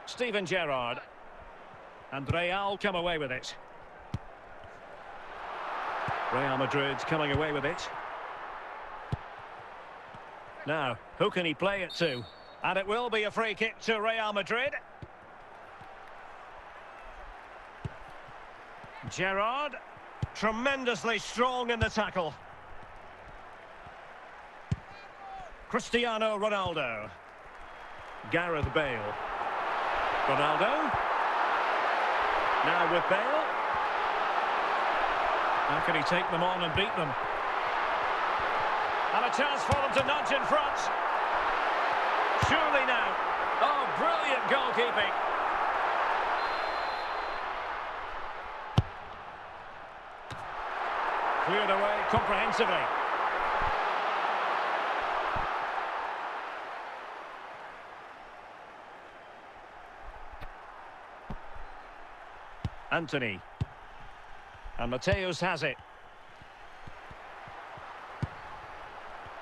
Steven Gerrard. And Real come away with it. Real Madrid coming away with it. Now, who can he play it to? And it will be a free kick to Real Madrid. Gerrard, tremendously strong in the tackle. Cristiano Ronaldo. Gareth Bale. Ronaldo. Now with Bale. How can he take them on and beat them? And a chance for them to nudge in front. Surely now. Oh, brilliant goalkeeping. Cleared away comprehensively. Anthony. And Mateus has it.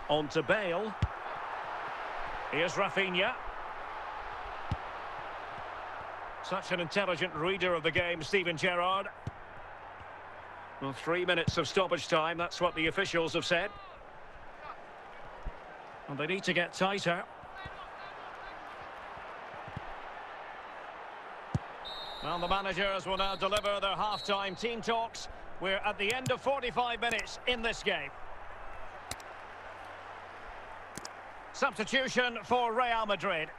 On to Bale. Here's Rafinha. Such an intelligent reader of the game, Steven Gerrard. Well, 3 minutes of stoppage time, that's what the officials have said. And they need to get tighter. Well, the managers will now deliver their half-time team talks. We're at the end of 45 minutes in this game. Substitution for Real Madrid.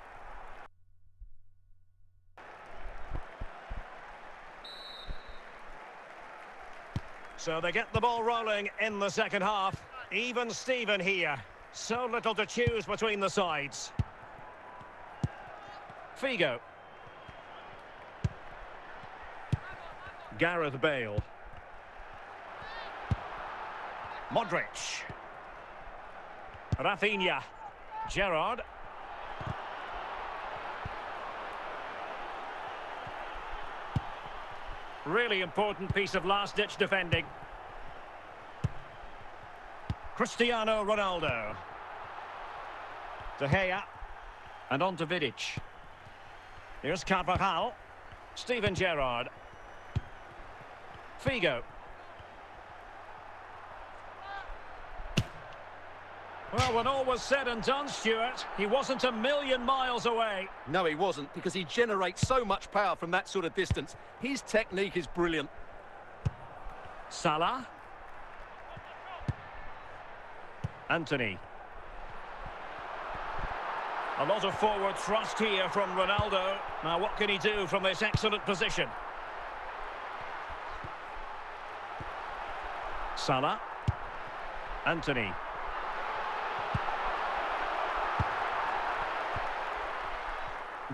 So they get the ball rolling in the second half. Even Steven here. So little to choose between the sides. Figo. Gareth Bale. Modric. Rafinha. Gerrard. Really important piece of last-ditch defending. Cristiano Ronaldo. De Gea. And on to Vidic. Here's Carvajal. Steven Gerrard. Figo. Well, when all was said and done, Stuart, he wasn't a million miles away. No, he wasn't, because he generates so much power from that sort of distance. His technique is brilliant. Salah. Anthony. A lot of forward thrust here from Ronaldo. Now, what can he do from this excellent position? Salah. Anthony.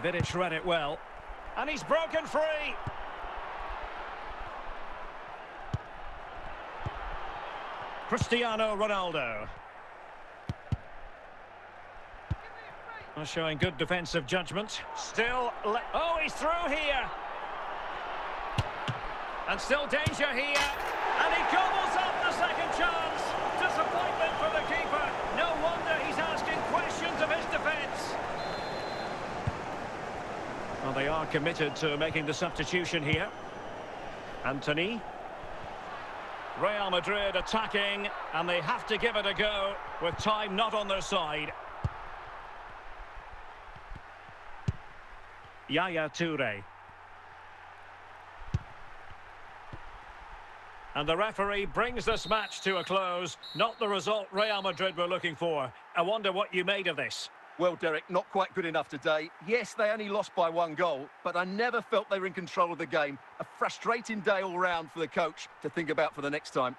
Vidic read it well. And he's broken free. Cristiano Ronaldo. Well, showing good defensive judgment. Still, oh, he's through here. And still danger here. And he gobbles up the second chance. Disappointment for the keeper. No wonder he's asking questions of his defence. Well, they are committed to making the substitution here. Anthony. Real Madrid attacking, and they have to give it a go with time not on their side. Yaya Toure. And the referee brings this match to a close. Not the result Real Madrid were looking for. I wonder what you made of this. Well, Derek, not quite good enough today. Yes, they only lost by 1 goal, but I never felt they were in control of the game. A frustrating day all round for the coach to think about for the next time.